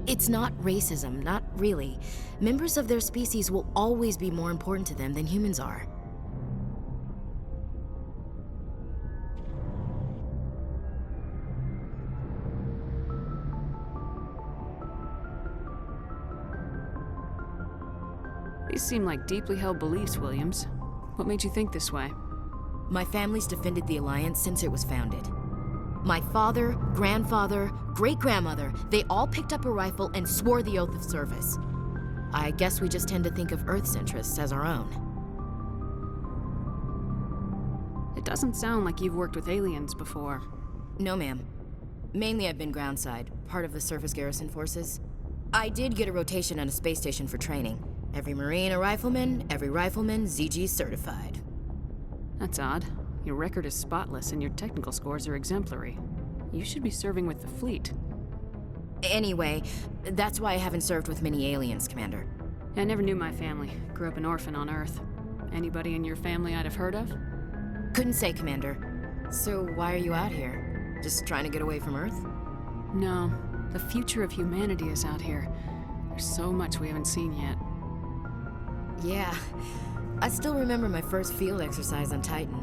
It's not racism, not really. Members of their species will always be more important to them than humans are. These seem like deeply held beliefs, Williams. What made you think this way? My family's defended the Alliance since it was founded. My father, grandfather, great-grandmother, they all picked up a rifle and swore the oath of service. I guess we just tend to think of Earth's interests as our own. It doesn't sound like you've worked with aliens before. No, ma'am. Mainly I've been groundside, part of the surface garrison forces. I did get a rotation on a space station for training. Every Marine a rifleman, every rifleman ZG certified. That's odd. Your record is spotless and your technical scores are exemplary. You should be serving with the fleet. Anyway, that's why I haven't served with many aliens, Commander. I never knew my family. Grew up an orphan on Earth. Anybody in your family I'd have heard of? Couldn't say, Commander. So why are you out here? Just trying to get away from Earth? No. The future of humanity is out here. There's so much we haven't seen yet. Yeah. I still remember my first field exercise on Titan.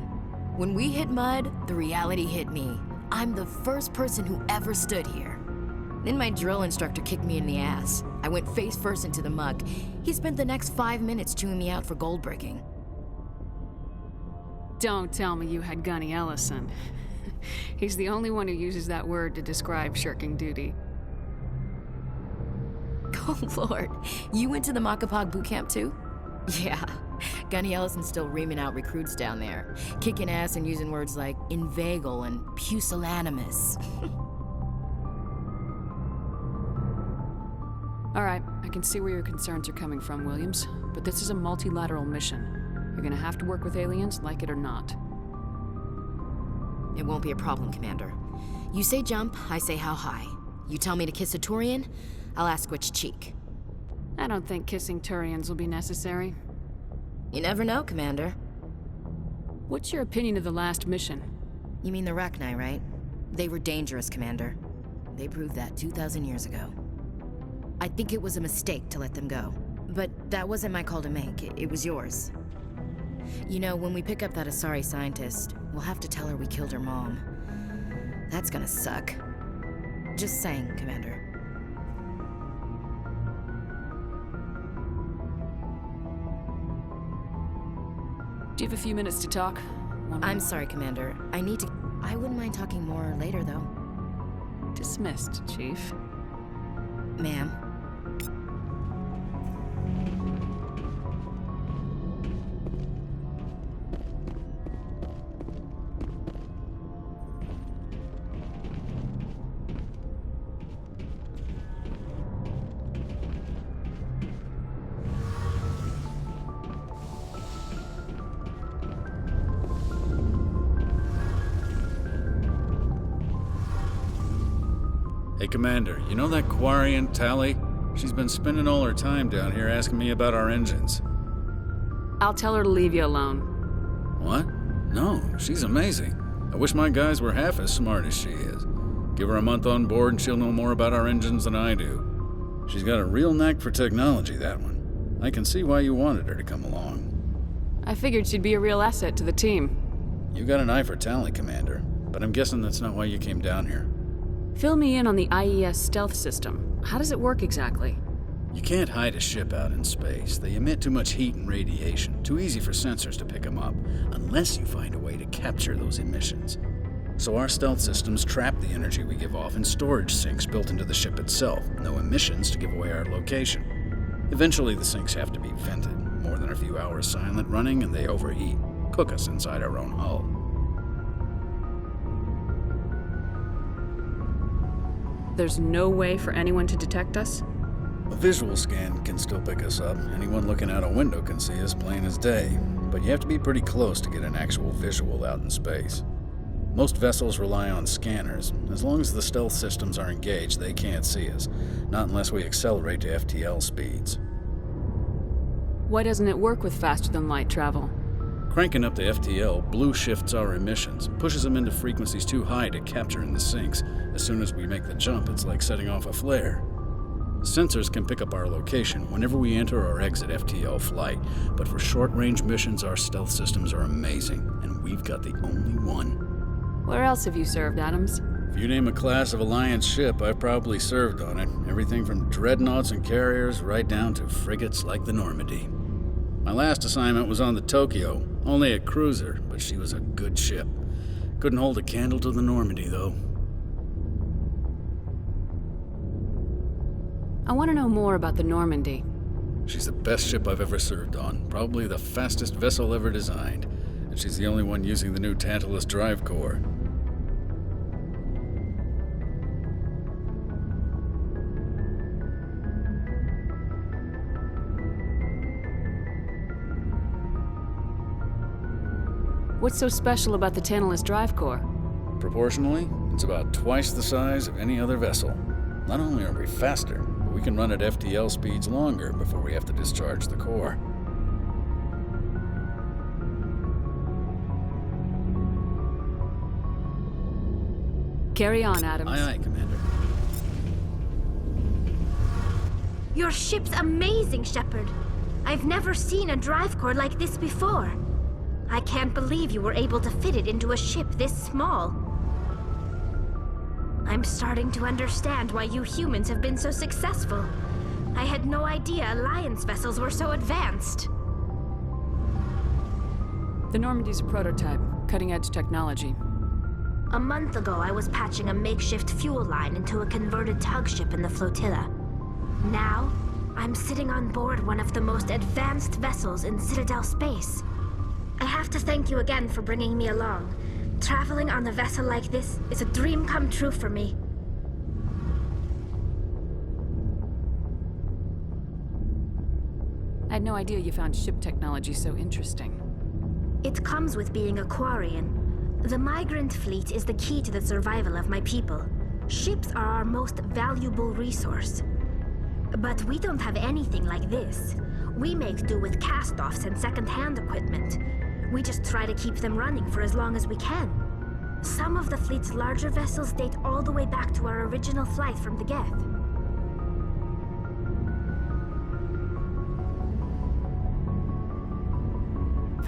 When we hit mud, the reality hit me. I'm the first person who ever stood here. Then my drill instructor kicked me in the ass. I went face first into the muck. He spent the next 5 minutes chewing me out for gold bricking. Don't tell me you had Gunny Ellison. He's the only one who uses that word to describe shirking duty. Oh, Lord. You went to the Makapog boot camp too? Yeah. Gunny Ellison's still reaming out recruits down there, kicking ass and using words like inveigle and pusillanimous. All right, I can see where your concerns are coming from, Williams, but this is a multilateral mission. You're gonna have to work with aliens, like it or not. It won't be a problem, Commander. You say jump, I say how high. You tell me to kiss a Turian, I'll ask which cheek. I don't think kissing Turians will be necessary. You never know, Commander. What's your opinion of the last mission? You mean the Rachni, right? They were dangerous, Commander. They proved that 2,000 years ago. I think it was a mistake to let them go. But that wasn't my call to make. It was yours. You know, when we pick up that Asari scientist, we'll have to tell her we killed her mom. That's gonna suck. Just saying, Commander. Do you have a few minutes to talk? I'm sorry, Commander. I wouldn't mind talking more later, though. Dismissed, Chief. Ma'am. Hey, Commander, you know that Quarian, Tali? She's been spending all her time down here asking me about our engines. I'll tell her to leave you alone. What? No, she's amazing. I wish my guys were half as smart as she is. Give her a month on board and she'll know more about our engines than I do. She's got a real knack for technology, that one. I can see why you wanted her to come along. I figured she'd be a real asset to the team. You got an eye for Tali, Commander, but I'm guessing that's not why you came down here. Fill me in on the IES stealth system. How does it work exactly? You can't hide a ship out in space. They emit too much heat and radiation. Too easy for sensors to pick them up, unless you find a way to capture those emissions. So our stealth systems trap the energy we give off in storage sinks built into the ship itself. No emissions to give away our location. Eventually the sinks have to be vented. More than a few hours silent running and they overheat. Cook us inside our own hull. There's no way for anyone to detect us? A visual scan can still pick us up. Anyone looking out a window can see us plain as day. But you have to be pretty close to get an actual visual out in space. Most vessels rely on scanners. As long as the stealth systems are engaged, they can't see us. Not unless we accelerate to FTL speeds. Why doesn't it work with faster-than-light travel? Cranking up the FTL blue shifts our emissions, pushes them into frequencies too high to capture in the sinks. As soon as we make the jump, it's like setting off a flare. Sensors can pick up our location whenever we enter or exit FTL flight, but for short-range missions, our stealth systems are amazing, and we've got the only one. Where else have you served, Adams? If you name a class of Alliance ship, I've probably served on it. Everything from dreadnoughts and carriers right down to frigates like the Normandy. My last assignment was on the Tokyo, only a cruiser, but she was a good ship. Couldn't hold a candle to the Normandy, though. I want to know more about the Normandy. She's the best ship I've ever served on, probably the fastest vessel ever designed, and she's the only one using the new Tantalus drive core. What's so special about the Tantalus drive core? Proportionally, it's about twice the size of any other vessel. Not only are we faster, but we can run at FTL speeds longer before we have to discharge the core. Carry on, Adams. Aye, aye, Commander. Your ship's amazing, Shepard. I've never seen a drive core like this before. I can't believe you were able to fit it into a ship this small. I'm starting to understand why you humans have been so successful. I had no idea Alliance vessels were so advanced. The Normandy's a prototype, cutting-edge technology. A month ago, I was patching a makeshift fuel line into a converted tug ship in the flotilla. Now, I'm sitting on board one of the most advanced vessels in Citadel space. I have to thank you again for bringing me along. Traveling on a vessel like this is a dream come true for me. I had no idea you found ship technology so interesting. It comes with being a Quarian. The migrant fleet is the key to the survival of my people. Ships are our most valuable resource. But we don't have anything like this. We make do with cast-offs and second-hand equipment. We just try to keep them running for as long as we can. Some of the fleet's larger vessels date all the way back to our original flight from the Geth.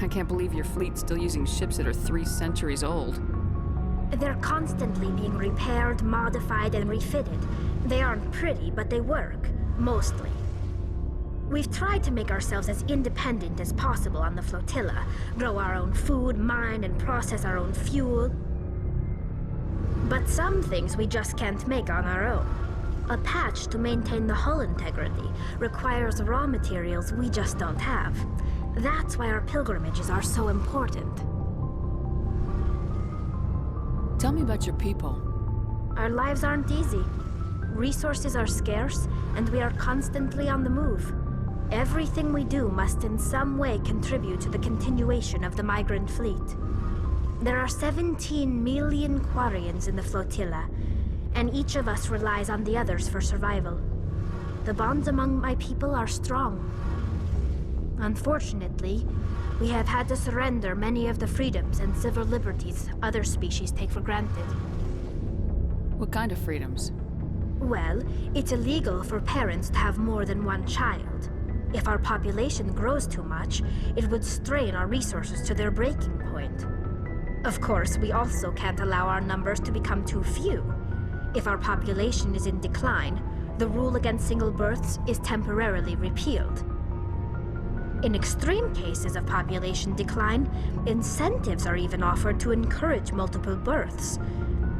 I can't believe your fleet's still using ships that are 3 centuries old. They're constantly being repaired, modified, and refitted. They aren't pretty, but they work. Mostly. We've tried to make ourselves as independent as possible on the flotilla, grow our own food, mine and process our own fuel. But some things we just can't make on our own. A patch to maintain the hull integrity requires raw materials we just don't have. That's why our pilgrimages are so important. Tell me about your people. Our lives aren't easy. Resources are scarce, and we are constantly on the move. Everything we do must in some way contribute to the continuation of the migrant fleet. There are 17 million Quarians in the flotilla, and each of us relies on the others for survival. The bonds among my people are strong. Unfortunately, we have had to surrender many of the freedoms and civil liberties other species take for granted. What kind of freedoms? Well, it's illegal for parents to have more than one child. If our population grows too much, it would strain our resources to their breaking point. Of course, we also can't allow our numbers to become too few. If our population is in decline, the rule against single births is temporarily repealed. In extreme cases of population decline, incentives are even offered to encourage multiple births,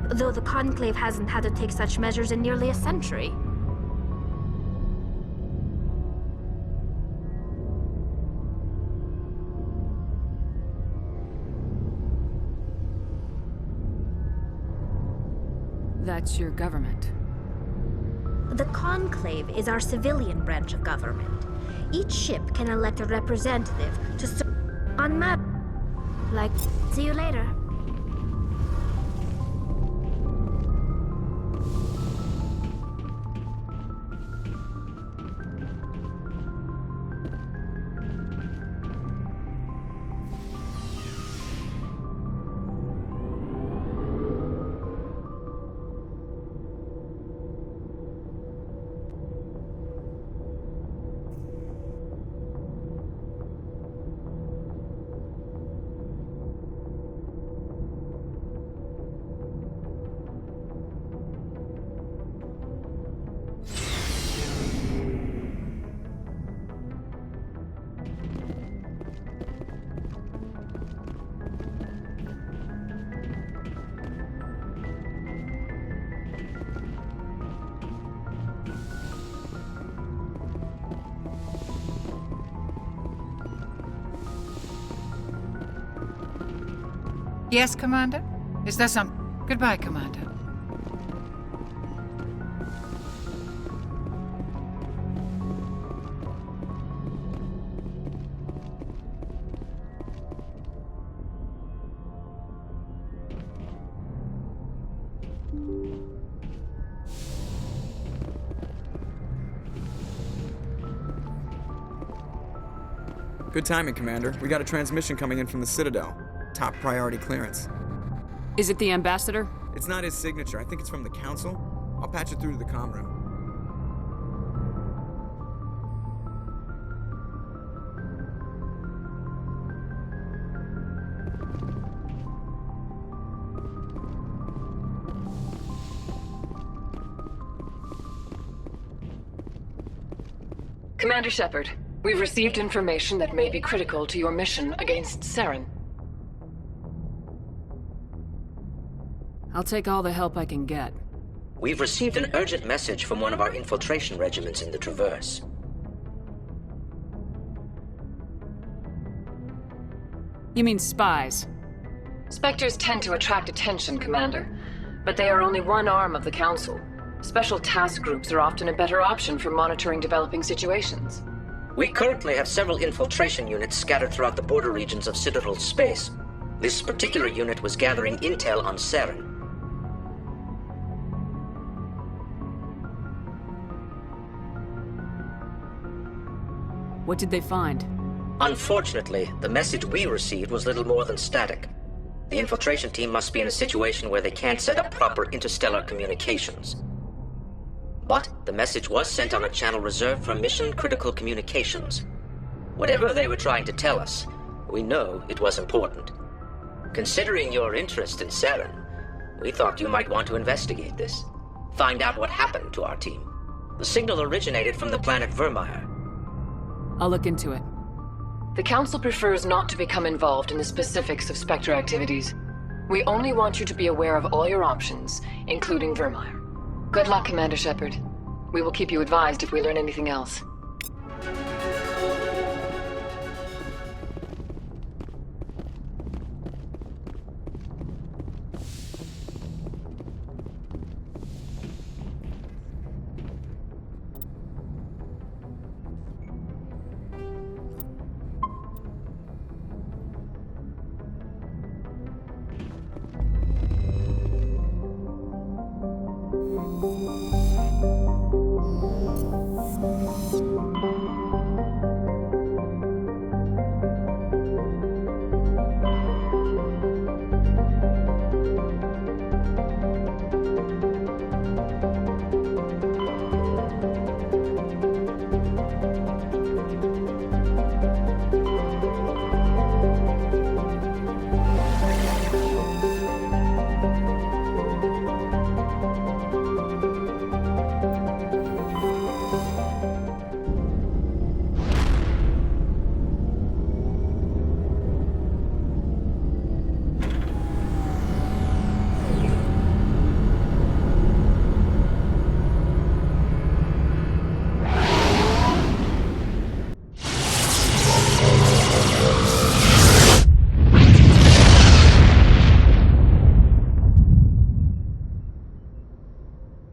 though the Conclave hasn't had to take such measures in nearly a century. That's your government. The Conclave is our civilian branch of government. Each ship can elect a representative to serve on map. Like, see you later. Yes, Commander? Is there some... Goodbye, Commander. Good timing, Commander. We got a transmission coming in from the Citadel. Top priority clearance. Is it the ambassador? It's not his signature. I think it's from the Council. I'll patch it through to the comm room. Commander Shepard, we've received information that may be critical to your mission against Saren. I'll take all the help I can get. We've received an urgent message from one of our infiltration regiments in the Traverse. You mean spies? Spectres tend to attract attention, Commander, but they are only one arm of the Council. Special task groups are often a better option for monitoring developing situations. We currently have several infiltration units scattered throughout the border regions of Citadel space. This particular unit was gathering intel on Saren. What did they find? Unfortunately, the message we received was little more than static. The infiltration team must be in a situation where they can't set up proper interstellar communications. But the message was sent on a channel reserved for mission-critical communications. Whatever they were trying to tell us, we know it was important. Considering your interest in Saren, we thought you might want to investigate this. Find out what happened to our team. The signal originated from the planet Vermeer. I'll look into it. The Council prefers not to become involved in the specifics of Spectre activities. We only want you to be aware of all your options, including Vermeer. Good luck, Commander Shepard. We will keep you advised if we learn anything else.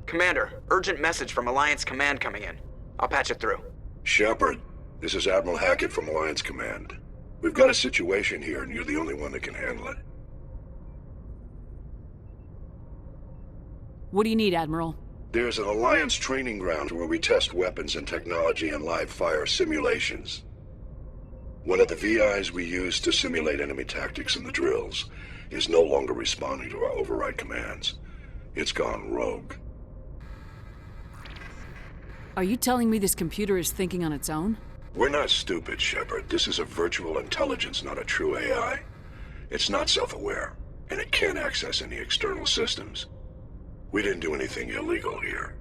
Commander, urgent message from Alliance Command coming in. I'll patch it through. Shepard, this is Admiral Hackett from Alliance Command. We've got a situation here, and you're the only one that can handle it. What do you need, Admiral? There's an Alliance training ground where we test weapons and technology in live fire simulations. One of the VIs we use to simulate enemy tactics in the drills is no longer responding to our override commands. It's gone rogue. Are you telling me this computer is thinking on its own? We're not stupid, Shepard. This is a virtual intelligence, not a true AI. It's not self-aware, and it can't access any external systems. We didn't do anything illegal here.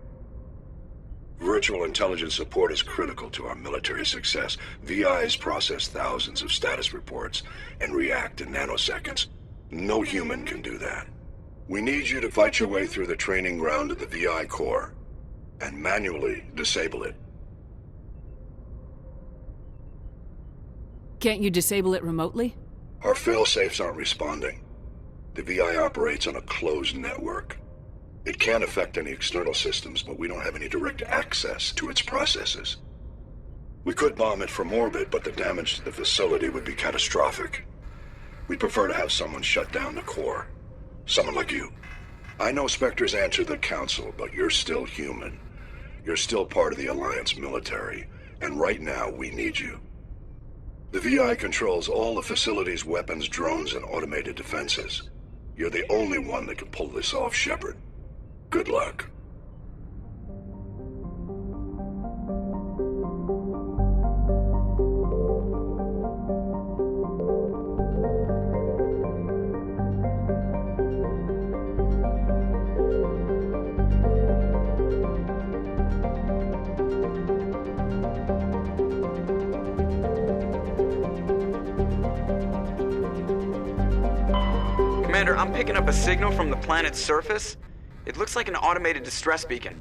Virtual intelligence support is critical to our military success. VIs process thousands of status reports and react in nanoseconds. No human can do that. We need you to fight your way through the training ground of the VI core and manually disable it. Can't you disable it remotely? Our failsafes aren't responding. The VI operates on a closed network. It can affect any external systems, but we don't have any direct access to its processes. We could bomb it from orbit, but the damage to the facility would be catastrophic. We'd prefer to have someone shut down the core. Someone like you. I know Spectres answer the Council, but you're still human. You're still part of the Alliance military, and right now we need you. The VI controls all the facility's weapons, drones, and automated defenses. You're the only one that can pull this off, Shepard. Good luck. Commander, I'm picking up a signal from the planet's surface. It looks like an automated distress beacon.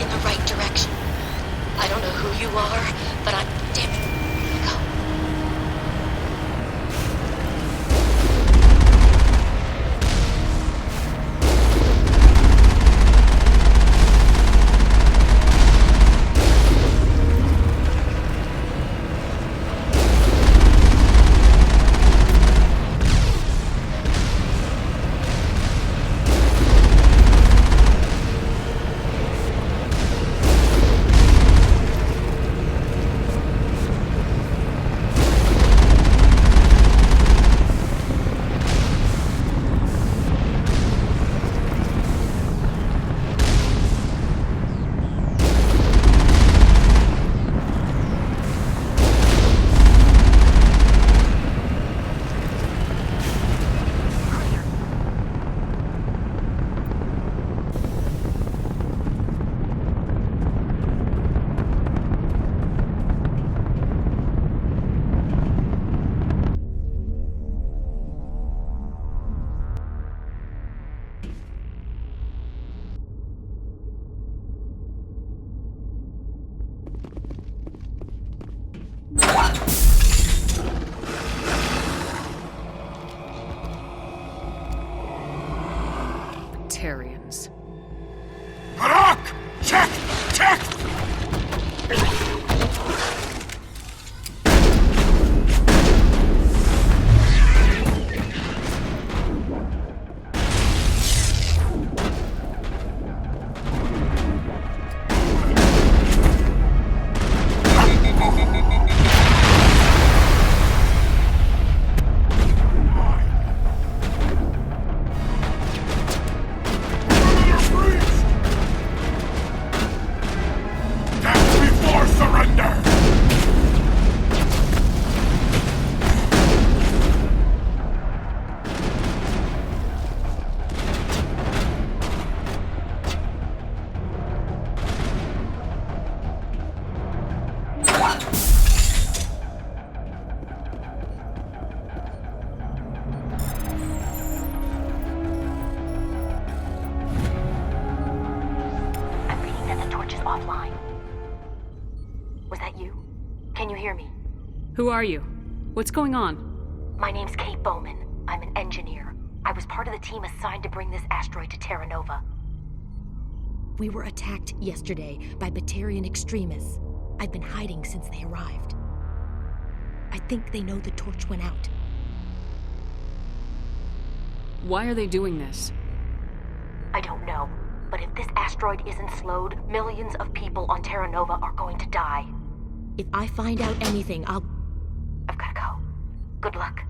in the right direction. I don't know who you are, but I'm damn it. Batarians. Harak! Check! Check! Who are you? What's going on? My name's Kate Bowman. I'm an engineer. I was part of the team assigned to bring this asteroid to Terra Nova. We were attacked yesterday by Batarian extremists. I've been hiding since they arrived. I think they know the torch went out. Why are they doing this? I don't know, but if this asteroid isn't slowed, millions of people on Terra Nova are going to die. If I find out anything, I've gotta go. Good luck.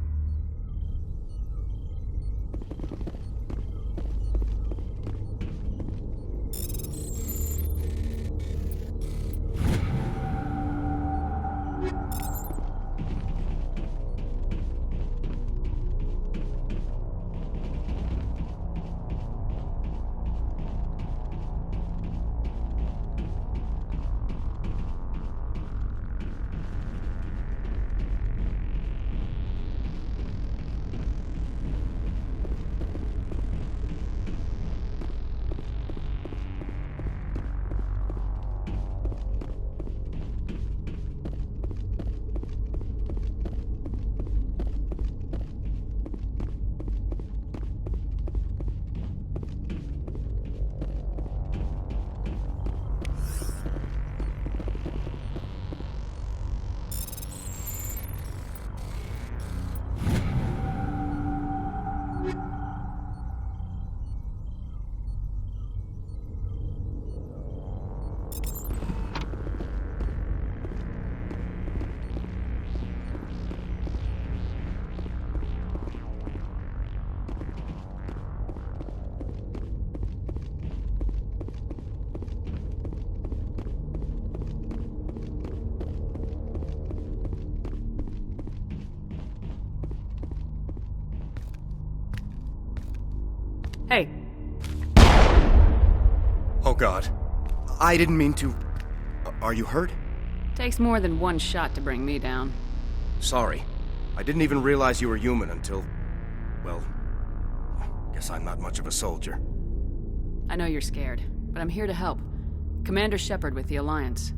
Hey. Oh God. I didn't mean to... Are you hurt? Takes more than one shot to bring me down. Sorry. I didn't even realize you were human until... Well... Guess I'm not much of a soldier. I know you're scared, but I'm here to help. Commander Shepard with the Alliance.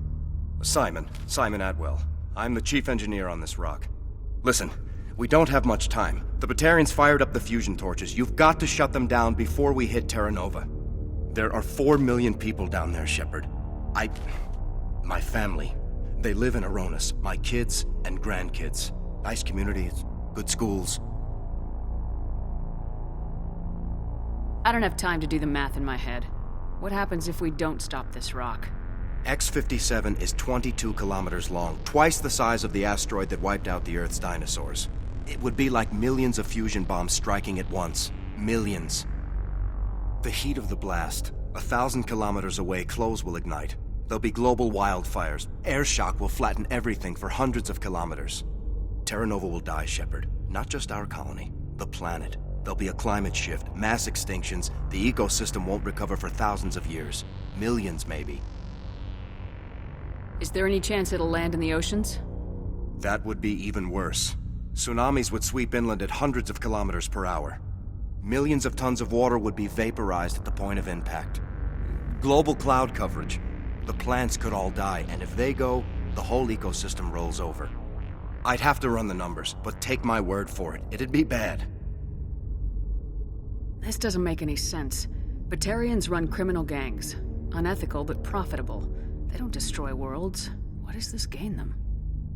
Simon Atwell. I'm the chief engineer on this rock. Listen, we don't have much time. The Batarians fired up the fusion torches. You've got to shut them down before we hit Terra Nova. There are 4 million people down there, Shepard. My family. They live in Aronis. My kids and grandkids. Nice communities, good schools. I don't have time to do the math in my head. What happens if we don't stop this rock? X-57 is 22 kilometers long, twice the size of the asteroid that wiped out the Earth's dinosaurs. It would be like millions of fusion bombs striking at once. Millions. The heat of the blast. 1,000 kilometers away, clothes will ignite. There'll be global wildfires. Air shock will flatten everything for hundreds of kilometers. Terra Nova will die, Shepard. Not just our colony. The planet. There'll be a climate shift, mass extinctions. The ecosystem won't recover for thousands of years. Millions, maybe. Is there any chance it'll land in the oceans? That would be even worse. Tsunamis would sweep inland at hundreds of kilometers per hour. Millions of tons of water would be vaporized at the point of impact. Global cloud coverage. The plants could all die, and if they go, the whole ecosystem rolls over. I'd have to run the numbers, but take my word for it, it'd be bad. This doesn't make any sense. Batarians run criminal gangs. Unethical, but profitable. They don't destroy worlds. What does this gain them?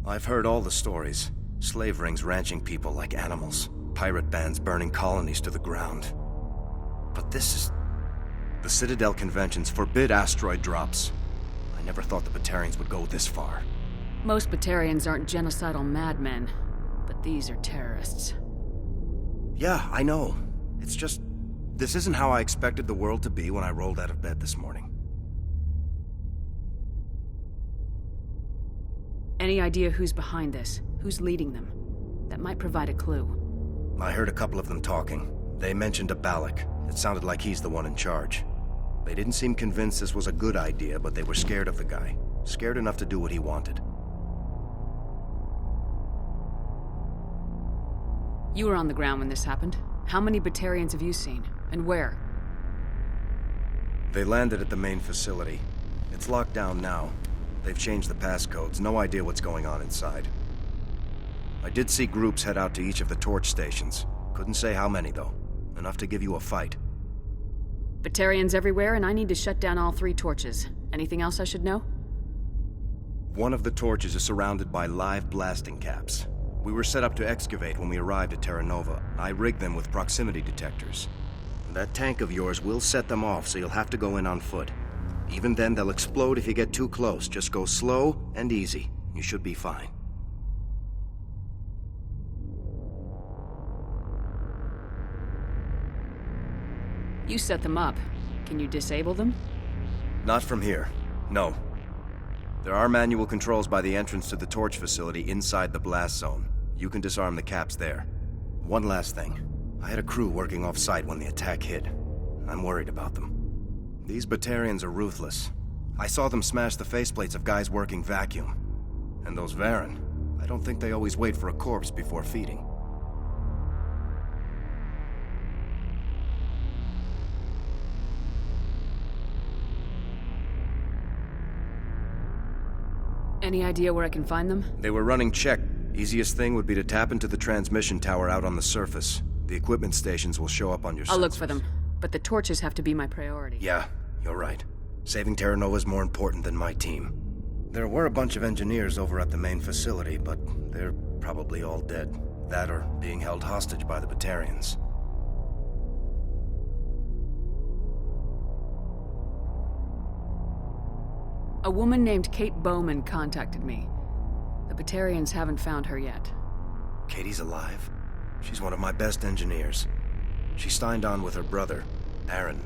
I've heard all the stories. Slave rings ranching people like animals. Pirate bands burning colonies to the ground. But this is... The Citadel conventions forbid asteroid drops. I never thought the Batarians would go this far. Most Batarians aren't genocidal madmen, but these are terrorists. Yeah, I know. It's just... This isn't how I expected the world to be when I rolled out of bed this morning. Any idea who's behind this? Who's leading them? That might provide a clue. I heard a couple of them talking. They mentioned a Balak. It sounded like he's the one in charge. They didn't seem convinced this was a good idea, but they were scared of the guy. Scared enough to do what he wanted. You were on the ground when this happened. How many Batarians have you seen? And where? They landed at the main facility. It's locked down now. They've changed the passcodes. No idea what's going on inside. I did see groups head out to each of the torch stations. Couldn't say how many, though. Enough to give you a fight. Batarians everywhere, and I need to shut down all 3 torches. Anything else I should know? One of the torches is surrounded by live blasting caps. We were set up to excavate when we arrived at Terra Nova. I rigged them with proximity detectors. That tank of yours will set them off, so you'll have to go in on foot. Even then, they'll explode if you get too close. Just go slow and easy. You should be fine. You set them up. Can you disable them? Not from here. No. There are manual controls by the entrance to the torch facility inside the blast zone. You can disarm the caps there. One last thing. I had a crew working off-site when the attack hit. I'm worried about them. These Batarians are ruthless. I saw them smash the faceplates of guys working vacuum. And those Varen, I don't think they always wait for a corpse before feeding. Any idea where I can find them? They were running check. Easiest thing would be to tap into the transmission tower out on the surface. The equipment stations will show up on your sensors. I'll look for them, but the torches have to be my priority. Yeah, you're right. Saving Terra Nova is more important than my team. There were a bunch of engineers over at the main facility, but they're probably all dead. That or being held hostage by the Batarians. A woman named Kate Bowman contacted me. The Batarians haven't found her yet. Katie's alive? She's one of my best engineers. She signed on with her brother, Aaron,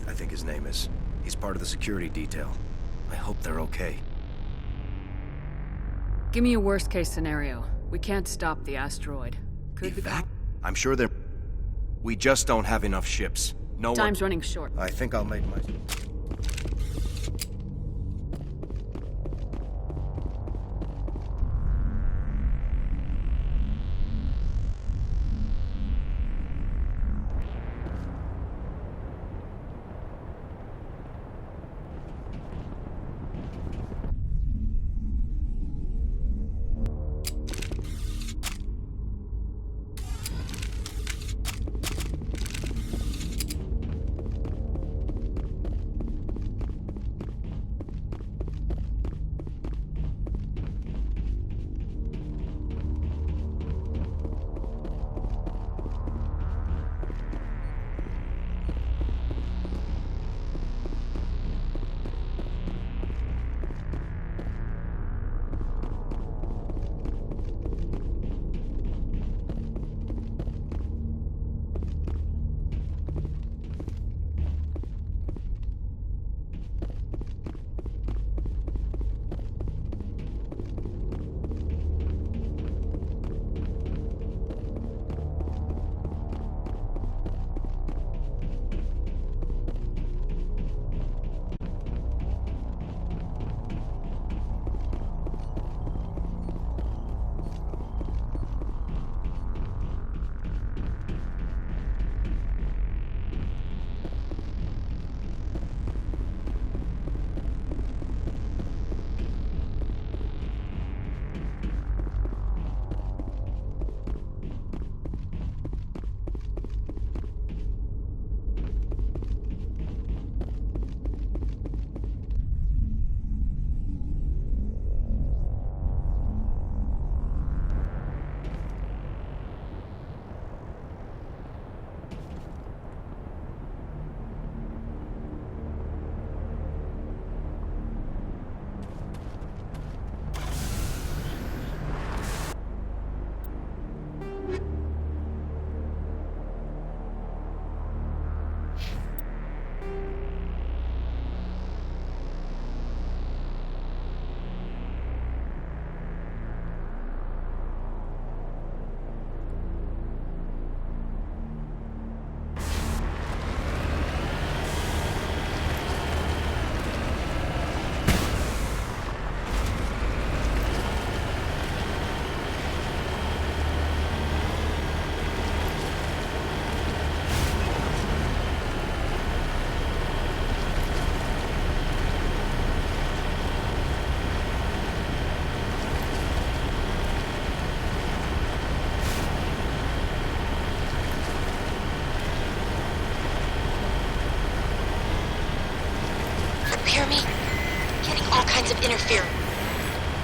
I think his name is. He's part of the security detail. I hope they're okay. Give me a worst-case scenario. We can't stop the asteroid. Could the I'm sure they're... We just don't have enough ships. No Time's running short. I think I'll make my... hear me? Getting all kinds of interference.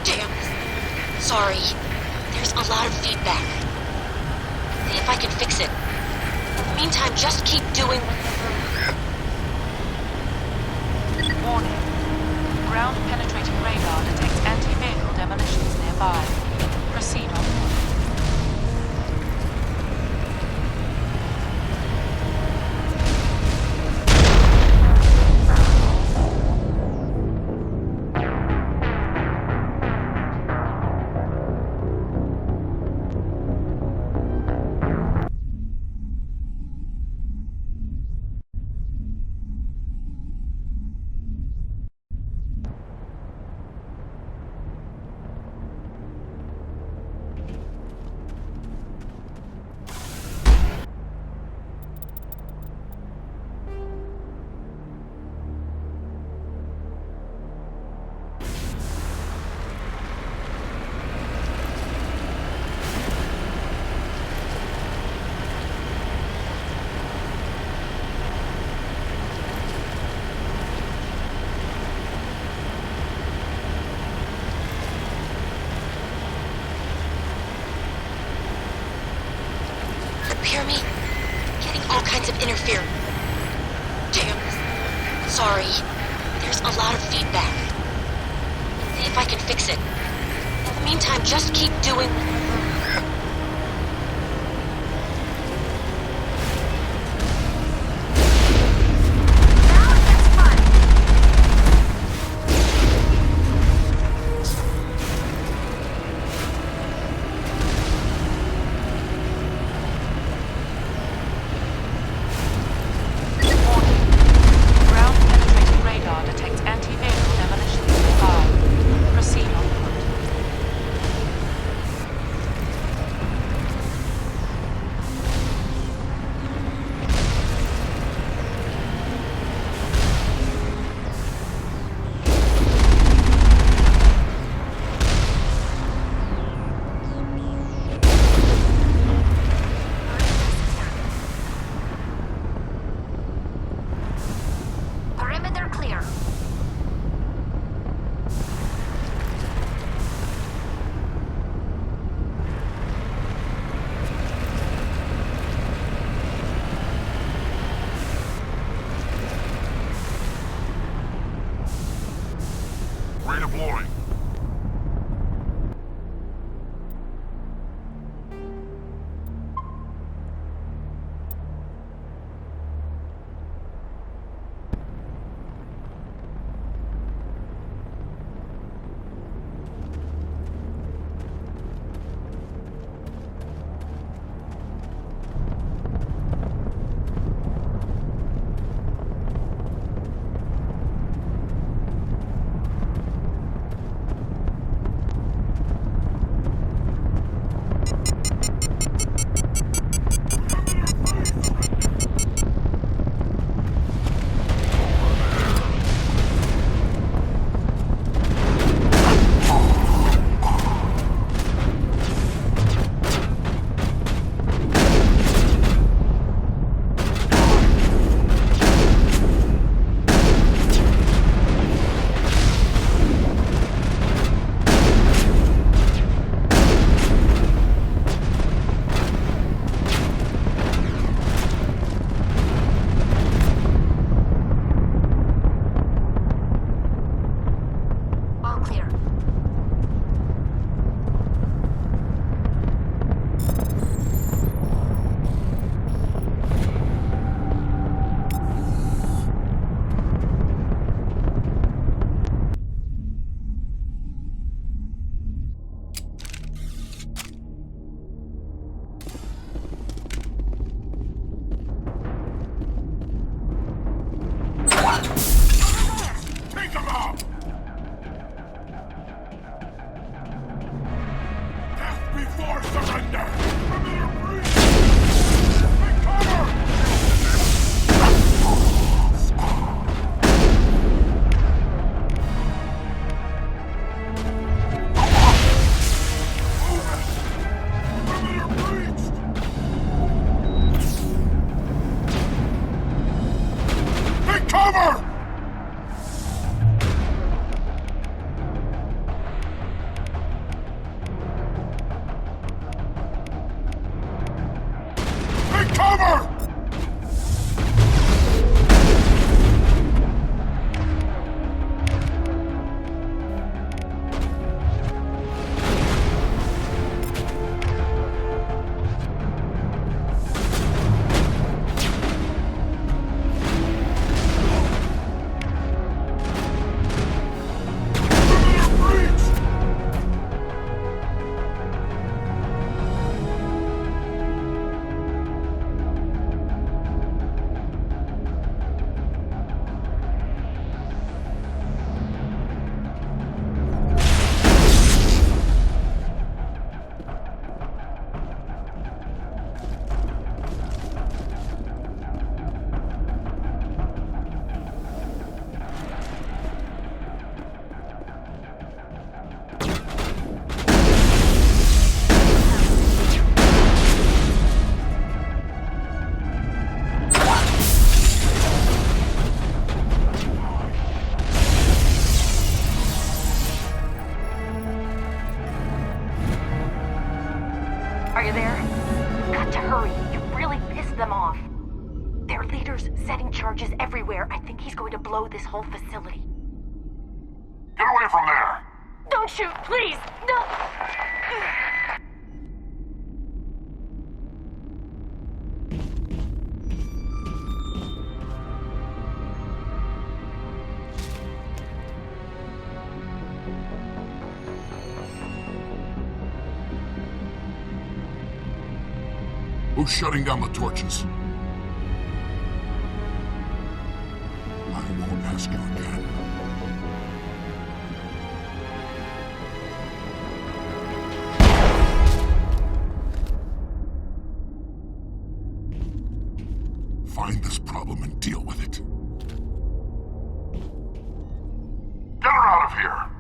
Damn. Sorry. There's a lot of feedback. See if I can fix it. In the meantime, just keep doing... Warning. Ground-penetrating radar detects anti-vehicle demolitions nearby. Proceed onward. Hear me? Getting all kinds of interference. Damn. Sorry. There's a lot of feedback. See if I can fix it. In the meantime, just keep doing... Redeploying. think he's going to blow this whole facility. Get away from there! Don't shoot, please! No! Who's shutting down the torches? I won't ask you again. Find this problem and deal with it. Get her out of here!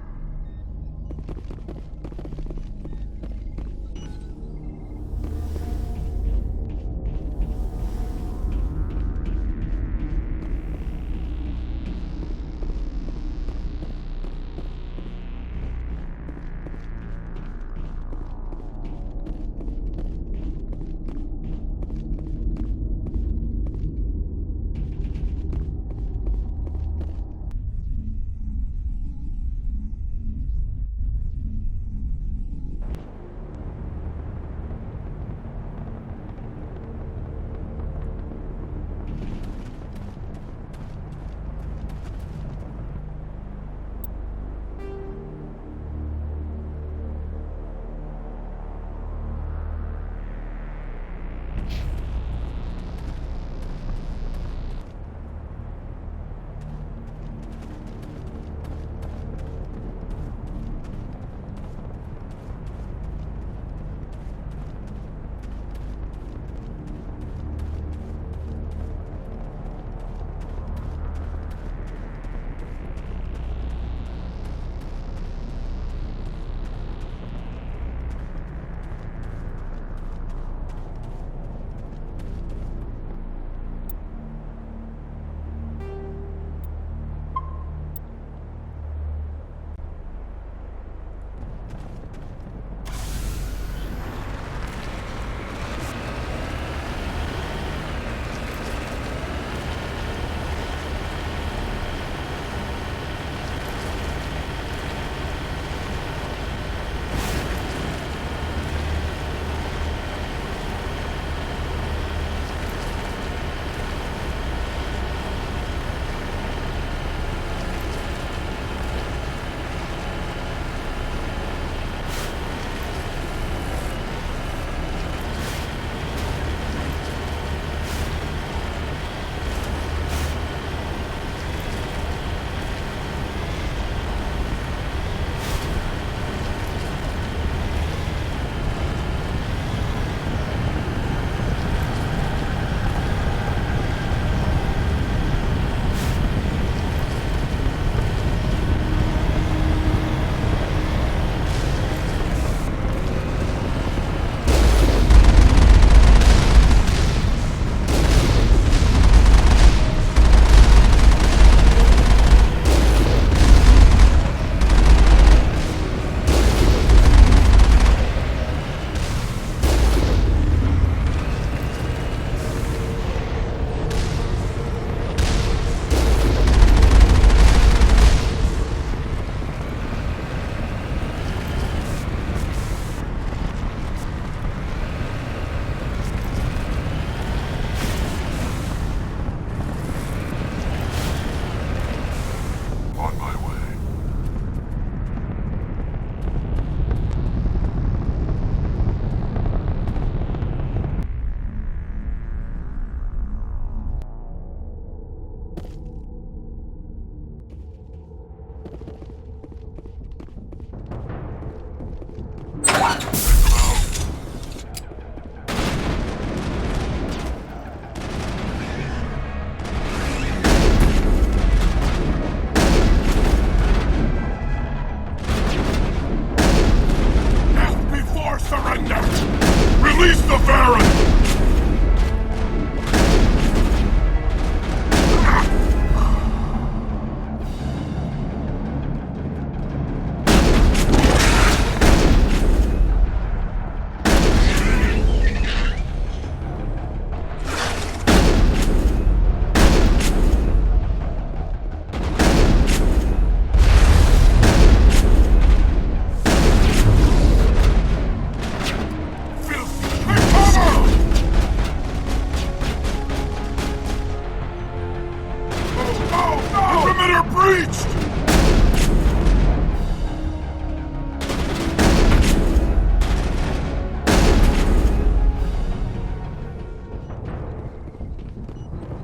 Perimeter breached!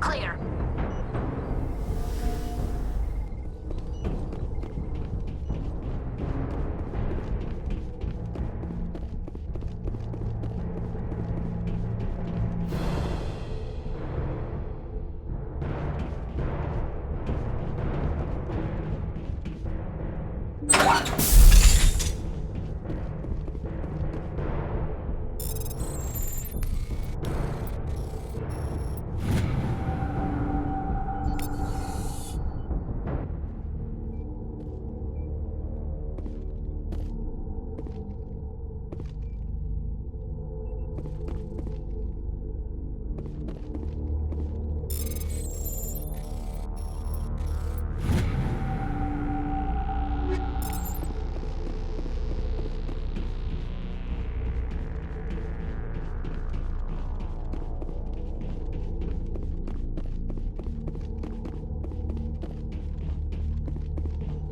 Clear.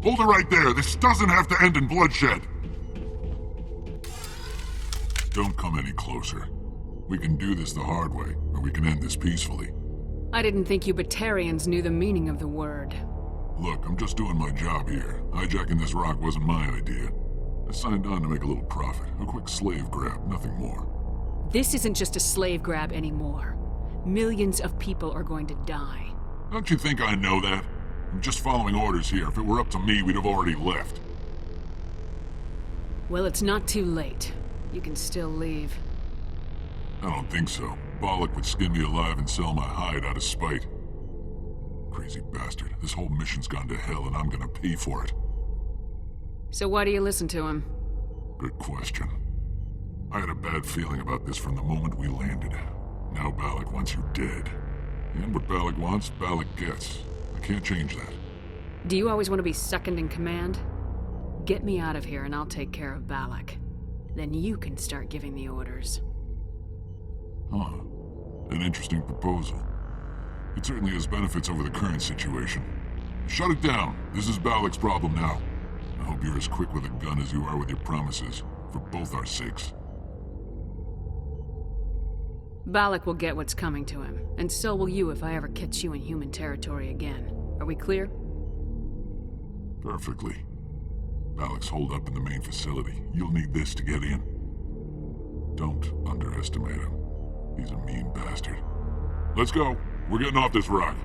Hold it right there. This doesn't have to end in bloodshed. Don't come any closer. We can do this the hard way, or we can end this peacefully. I didn't think you Batarians knew the meaning of the word. Look, I'm just doing my job here. Hijacking this rock wasn't my idea. I signed on to make a little profit. A quick slave grab, nothing more. This isn't just a slave grab anymore. Millions of people are going to die. Don't you think I know that? I'm just following orders here. If it were up to me, we'd have already left. Well, it's not too late. You can still leave. I don't think so. Balak would skin me alive and sell my hide out of spite. Crazy bastard. This whole mission's gone to hell and I'm gonna pay for it. So why do you listen to him? Good question. I had a bad feeling about this from the moment we landed. Now Balak wants you dead. And what Balak wants, Balak gets. I can't change that. Do you always want to be second in command? Get me out of here and I'll take care of Balak. Then you can start giving the orders. Huh. An interesting proposal. It certainly has benefits over the current situation. Shut it down. This is Balak's problem now. I hope you're as quick with a gun as you are with your promises, for both our sakes. Balak will get what's coming to him, and so will you if I ever catch you in human territory again. Are we clear? Perfectly. Balak's holed up in the main facility. You'll need this to get in. Don't underestimate him. He's a mean bastard. Let's go. We're getting off this rock.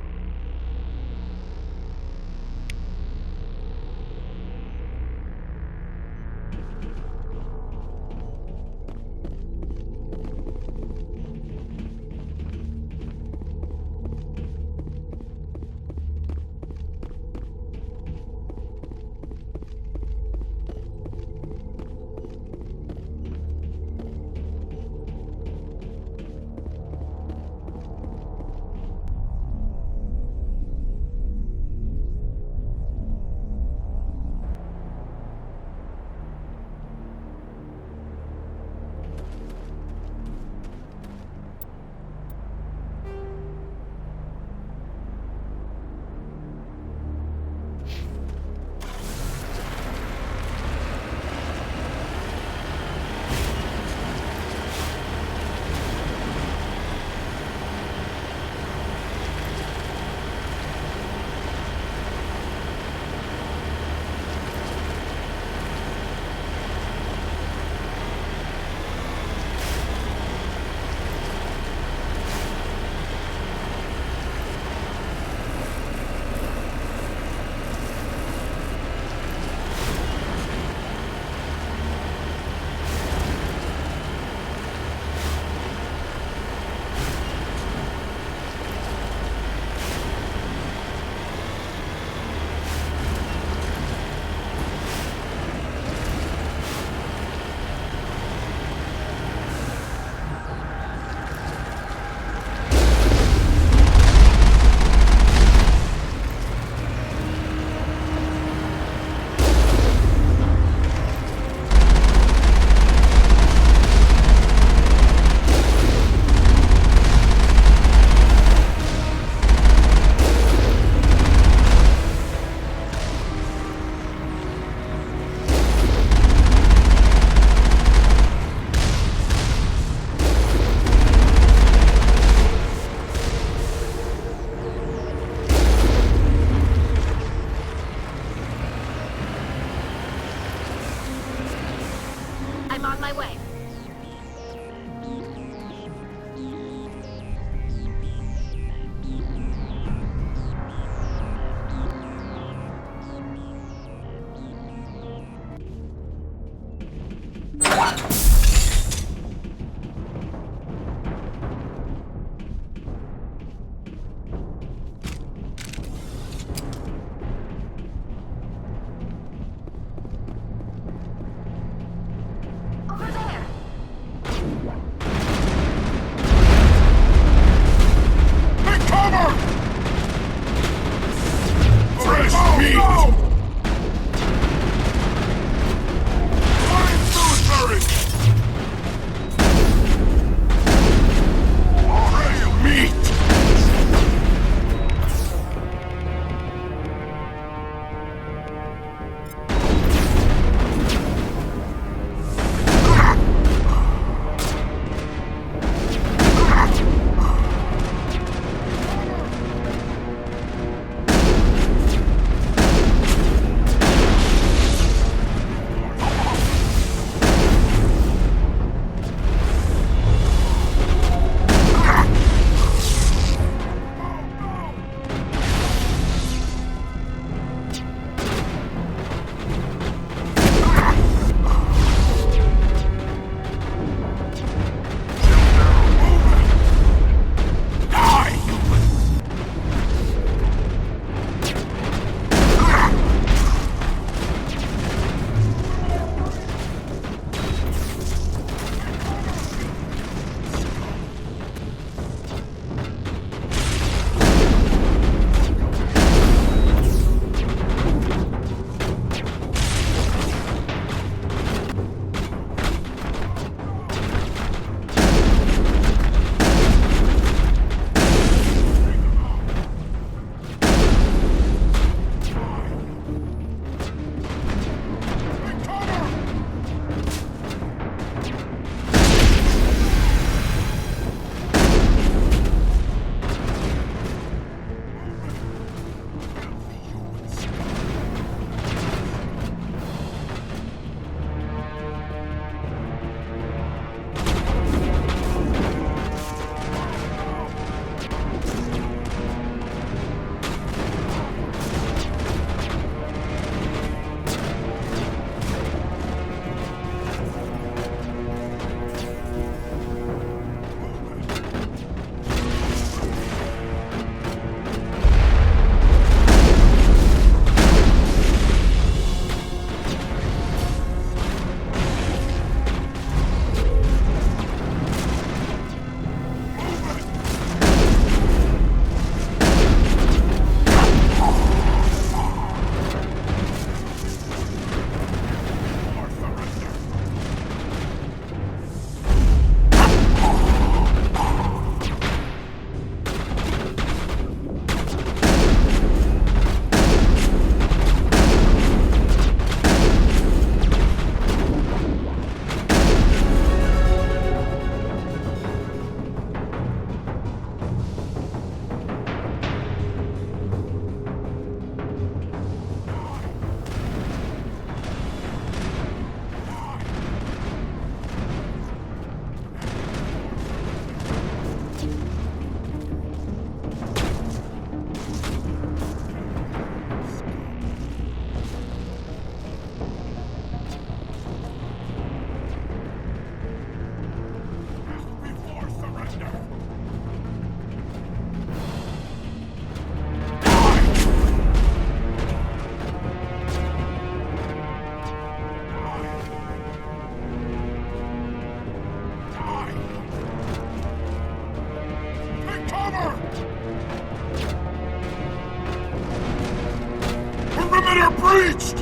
breached!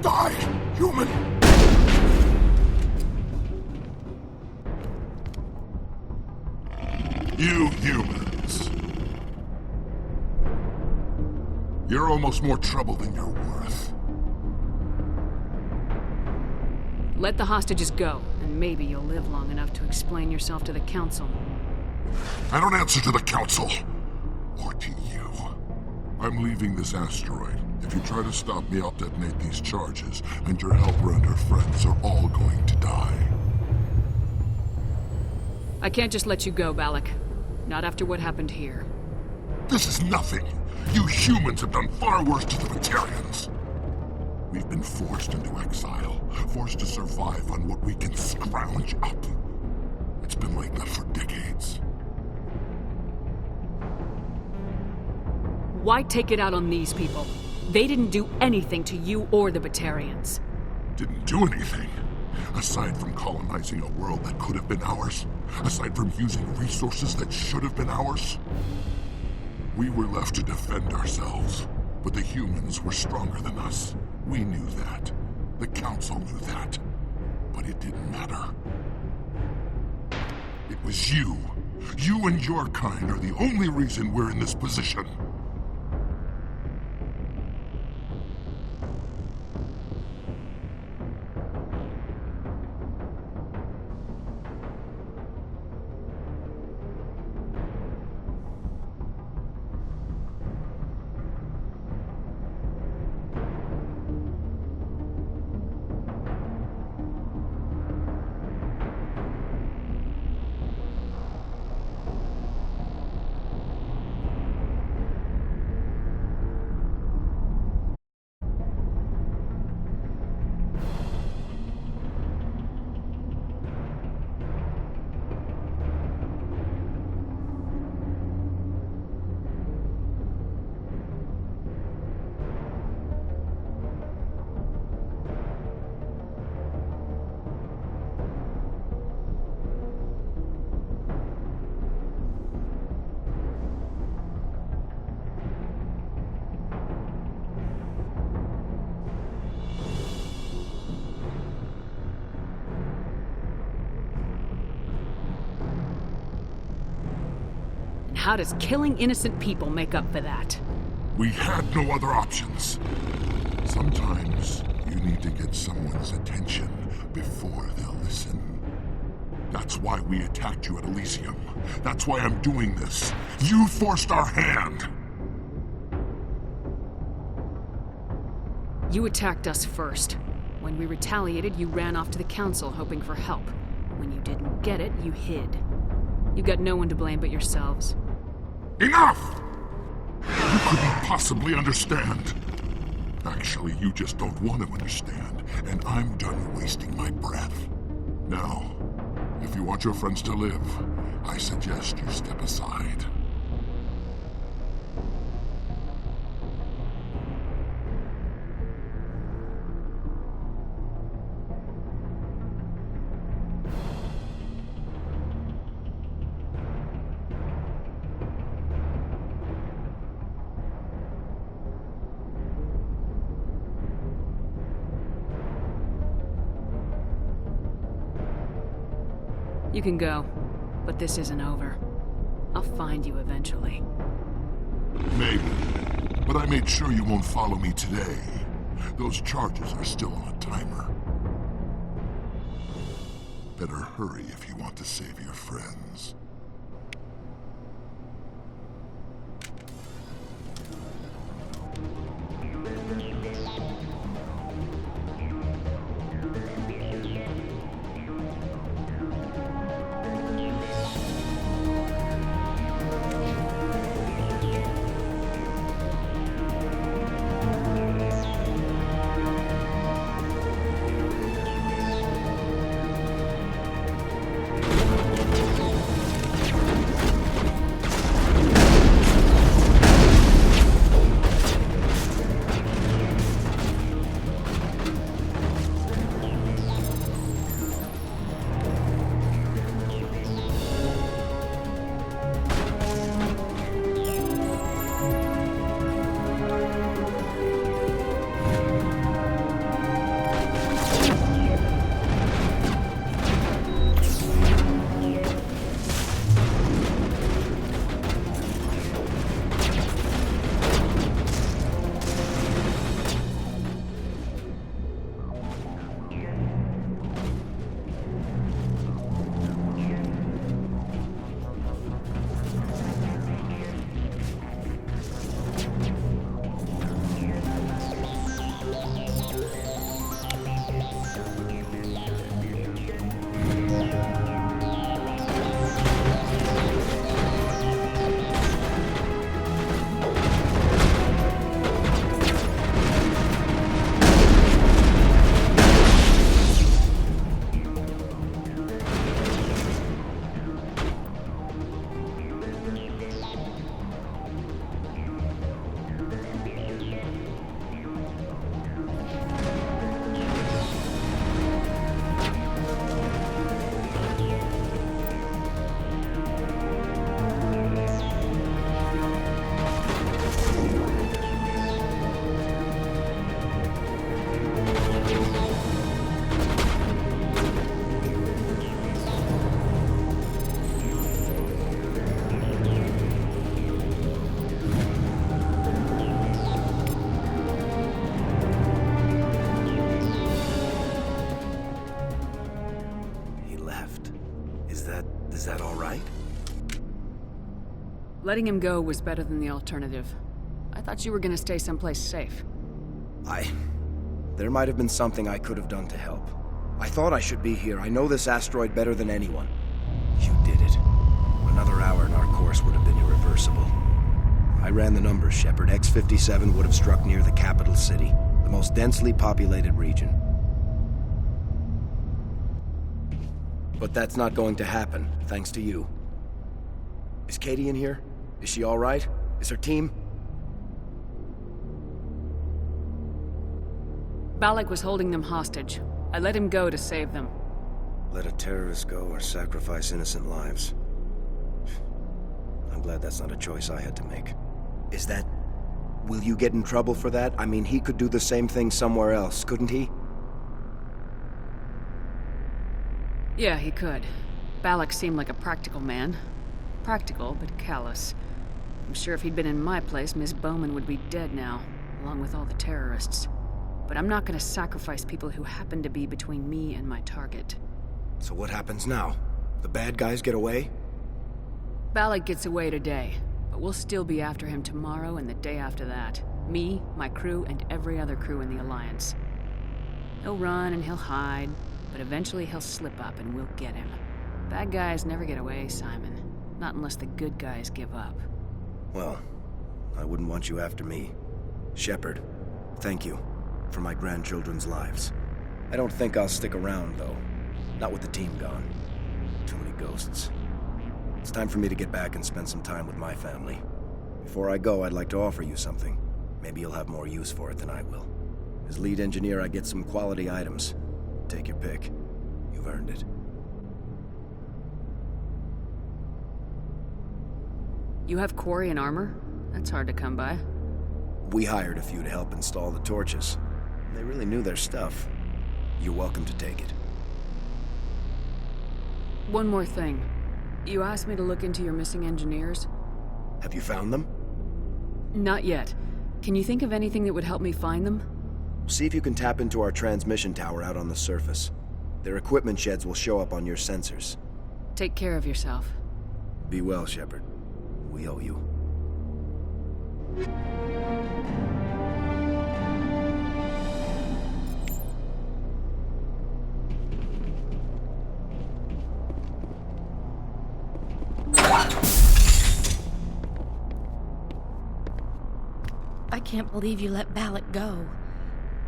Die, human! You humans. You're almost more trouble than you're worth. Let the hostages go, and maybe you'll live long enough to explain yourself to the Council. I don't answer to the Council. Or to you. I'm leaving this asteroid. If you try to stop me, I'll detonate these charges, and your helper and her friends are all going to die. I can't just let you go, Balak. Not after what happened here. This is nothing. You humans have done far worse to the Batarians. We've been forced into exile, forced to survive on what we can scrounge up. It's been like that for decades. Why take it out on these people? They didn't do anything to you or the Batarians. Didn't do anything. Aside from colonizing a world that could have been ours. Aside from using resources that should have been ours. We were left to defend ourselves. But the humans were stronger than us. We knew that. The Council knew that. But it didn't matter. It was you. You and your kind are the only reason we're in this position. How does killing innocent people make up for that? We had no other options. Sometimes you need to get someone's attention before they'll listen. That's why we attacked you at Elysium. That's why I'm doing this. You forced our hand! You attacked us first. When we retaliated, you ran off to the Council hoping for help. When you didn't get it, you hid. You've got no one to blame but yourselves. Enough! You couldn't possibly understand. Actually, you just don't want to understand, and I'm done wasting my breath. Now, if you want your friends to live, I suggest you step aside. You can go, but this isn't over. I'll find you eventually. Maybe, but I made sure you won't follow me today. Those charges are still on a timer. Better hurry if you want to save your friends. Letting him go was better than the alternative. I thought you were gonna stay someplace safe. There might have been something I could have done to help. I thought I should be here. I know this asteroid better than anyone. You did it. Another hour and our course would have been irreversible. I ran the numbers, Shepard. X-57 would have struck near the capital city, the most densely populated region. But that's not going to happen, thanks to you. Is Katie in here? Is she all right? Is her team? Balak was holding them hostage. I let him go to save them. Let a terrorist go or sacrifice innocent lives. I'm glad that's not a choice I had to make. Is that... Will you get in trouble for that? I mean, he could do the same thing somewhere else, couldn't he? Yeah, he could. Balak seemed like a practical man. Practical, but callous. I'm sure if he'd been in my place, Miss Bowman would be dead now, along with all the terrorists. But I'm not gonna sacrifice people who happen to be between me and my target. So what happens now? The bad guys get away? Balak gets away today, but we'll still be after him tomorrow and the day after that. Me, my crew, and every other crew in the Alliance. He'll run and he'll hide, but eventually he'll slip up and we'll get him. Bad guys never get away, Simon. Not unless the good guys give up. Well, I wouldn't want you after me. Shepard, thank you for my grandchildren's lives. I don't think I'll stick around, though. Not with the team gone. Too many ghosts. It's time for me to get back and spend some time with my family. Before I go, I'd like to offer you something. Maybe you'll have more use for it than I will. As lead engineer, I get some quality items. Take your pick. You've earned it. You have Quarian armor? That's hard to come by. We hired a few to help install the torches. They really knew their stuff. You're welcome to take it. One more thing. You asked me to look into your missing engineers? Have you found them? Not yet. Can you think of anything that would help me find them? See if you can tap into our transmission tower out on the surface. Their equipment sheds will show up on your sensors. Take care of yourself. Be well, Shepard. We owe you. I can't believe you let Balak go.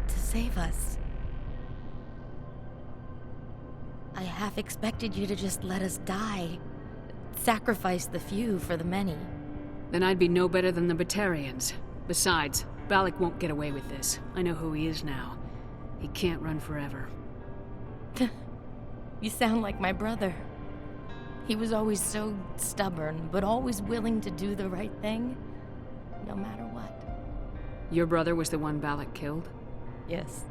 To save us. I half expected you to just let us die. Sacrifice the few for the many. Then I'd be no better than the Batarians. Besides, Balak won't get away with this. I know who he is now. He can't run forever. You sound like my brother. He was always so stubborn, but always willing to do the right thing, no matter what. Your brother was the one Balak killed? Yes.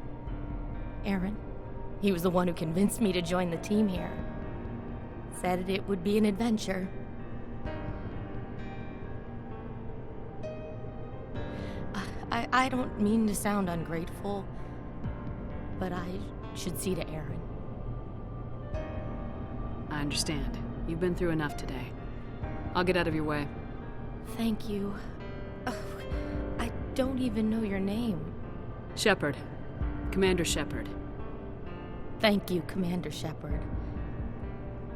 Aaron. He was the one who convinced me to join the team here. Said it would be an adventure. I don't mean to sound ungrateful, but I should see to Aaron. I understand. You've been through enough today. I'll get out of your way. Thank you. Oh, I don't even know your name. Shepard. Commander Shepard. Thank you, Commander Shepard.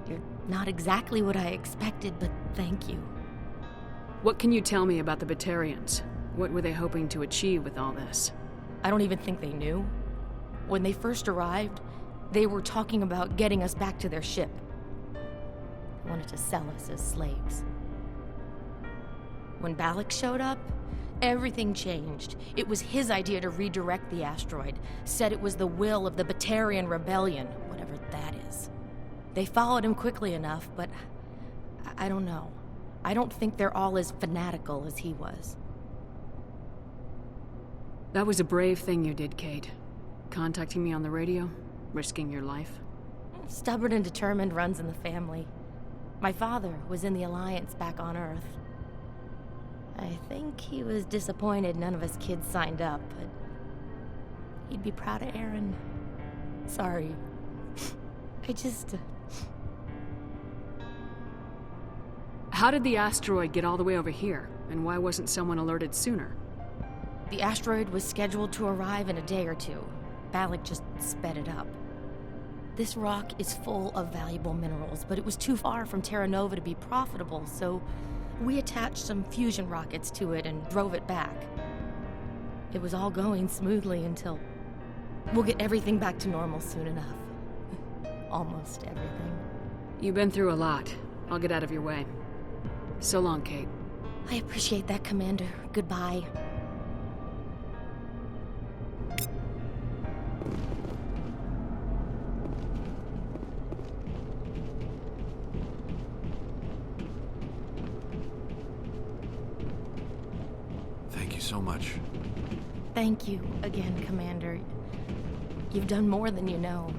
You're not exactly what I expected, but thank you. What can you tell me about the Batarians? What were they hoping to achieve with all this? I don't even think they knew. When they first arrived, they were talking about getting us back to their ship. They wanted to sell us as slaves. When Balak showed up, everything changed. It was his idea to redirect the asteroid. Said it was the will of the Batarian Rebellion, whatever that is. They followed him quickly enough, but I don't know. I don't think they're all as fanatical as he was. That was a brave thing you did, Kate. Contacting me on the radio, risking your life. Stubborn and determined runs in the family. My father was in the Alliance back on Earth. I think he was disappointed none of us kids signed up, but he'd be proud of Aaron. Sorry. I just... How did the asteroid get all the way over here? And why wasn't someone alerted sooner? The asteroid was scheduled to arrive in a day or two. Balak just sped it up. This rock is full of valuable minerals, but it was too far from Terra Nova to be profitable, so we attached some fusion rockets to it and drove it back. It was all going smoothly until... We'll get everything back to normal soon enough. Almost everything. You've been through a lot. I'll get out of your way. So long, Kate. I appreciate that, Commander. Goodbye. Thank you so much. Thank you again, Commander. You've done more than you know.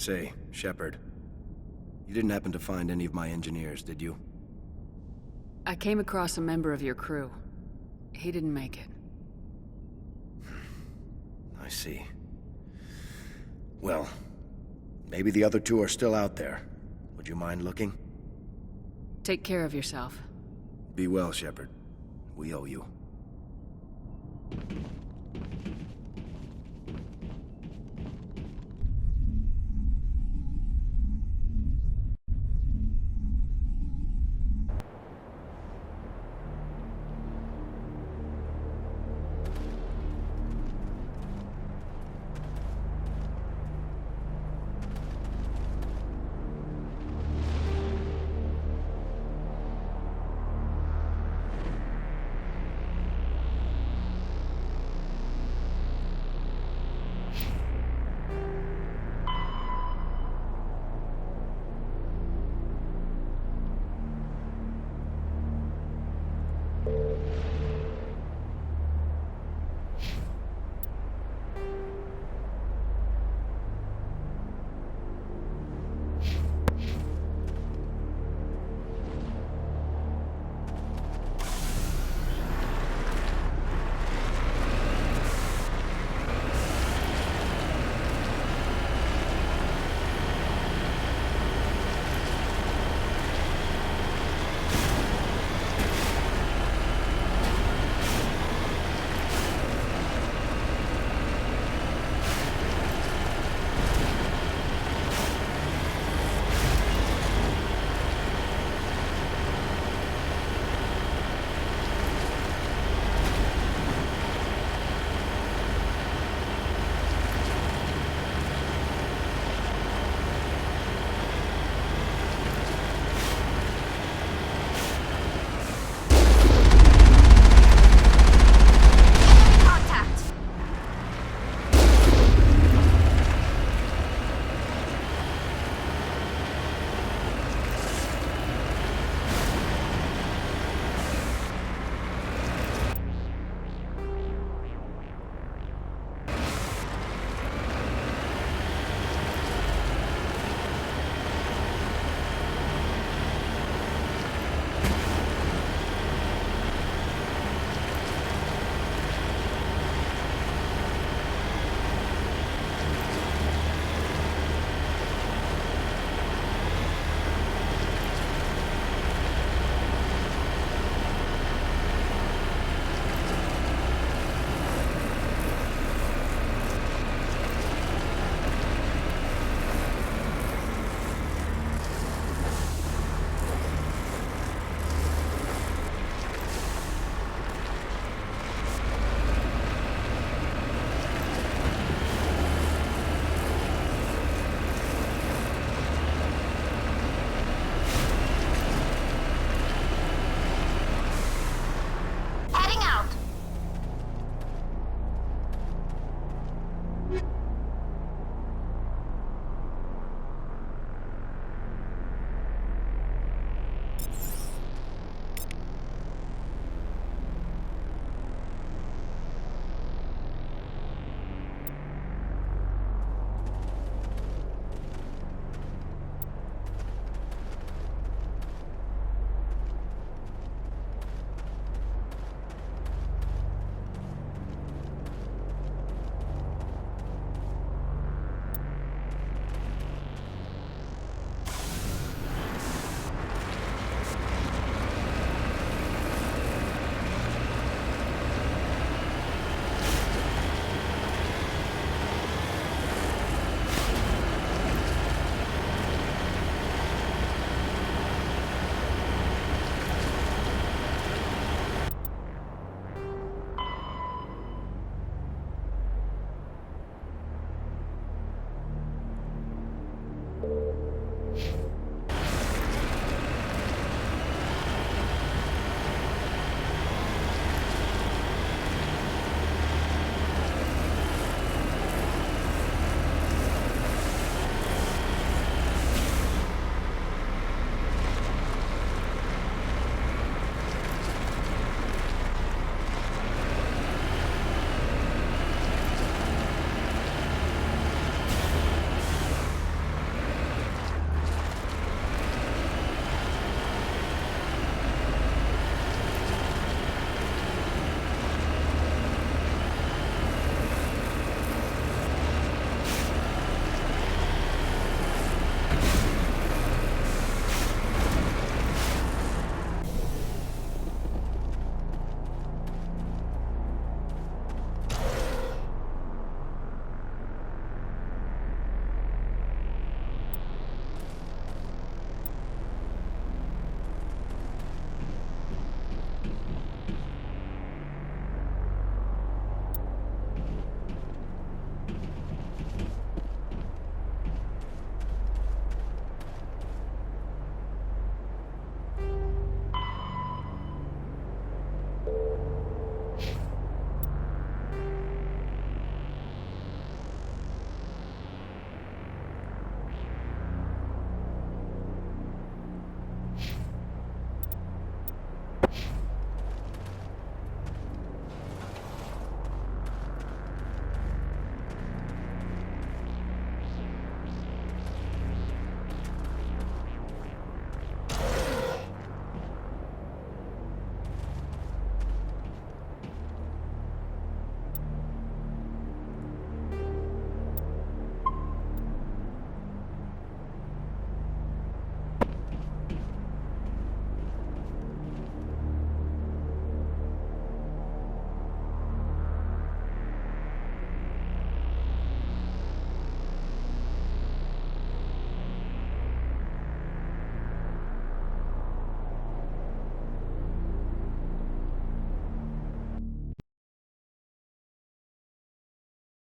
Say, Shepard, you didn't happen to find any of my engineers, did you? I came across a member of your crew. He didn't make it. I see. Well, maybe the other two are still out there. Would you mind looking? Take care of yourself. Be well, Shepard. We owe you.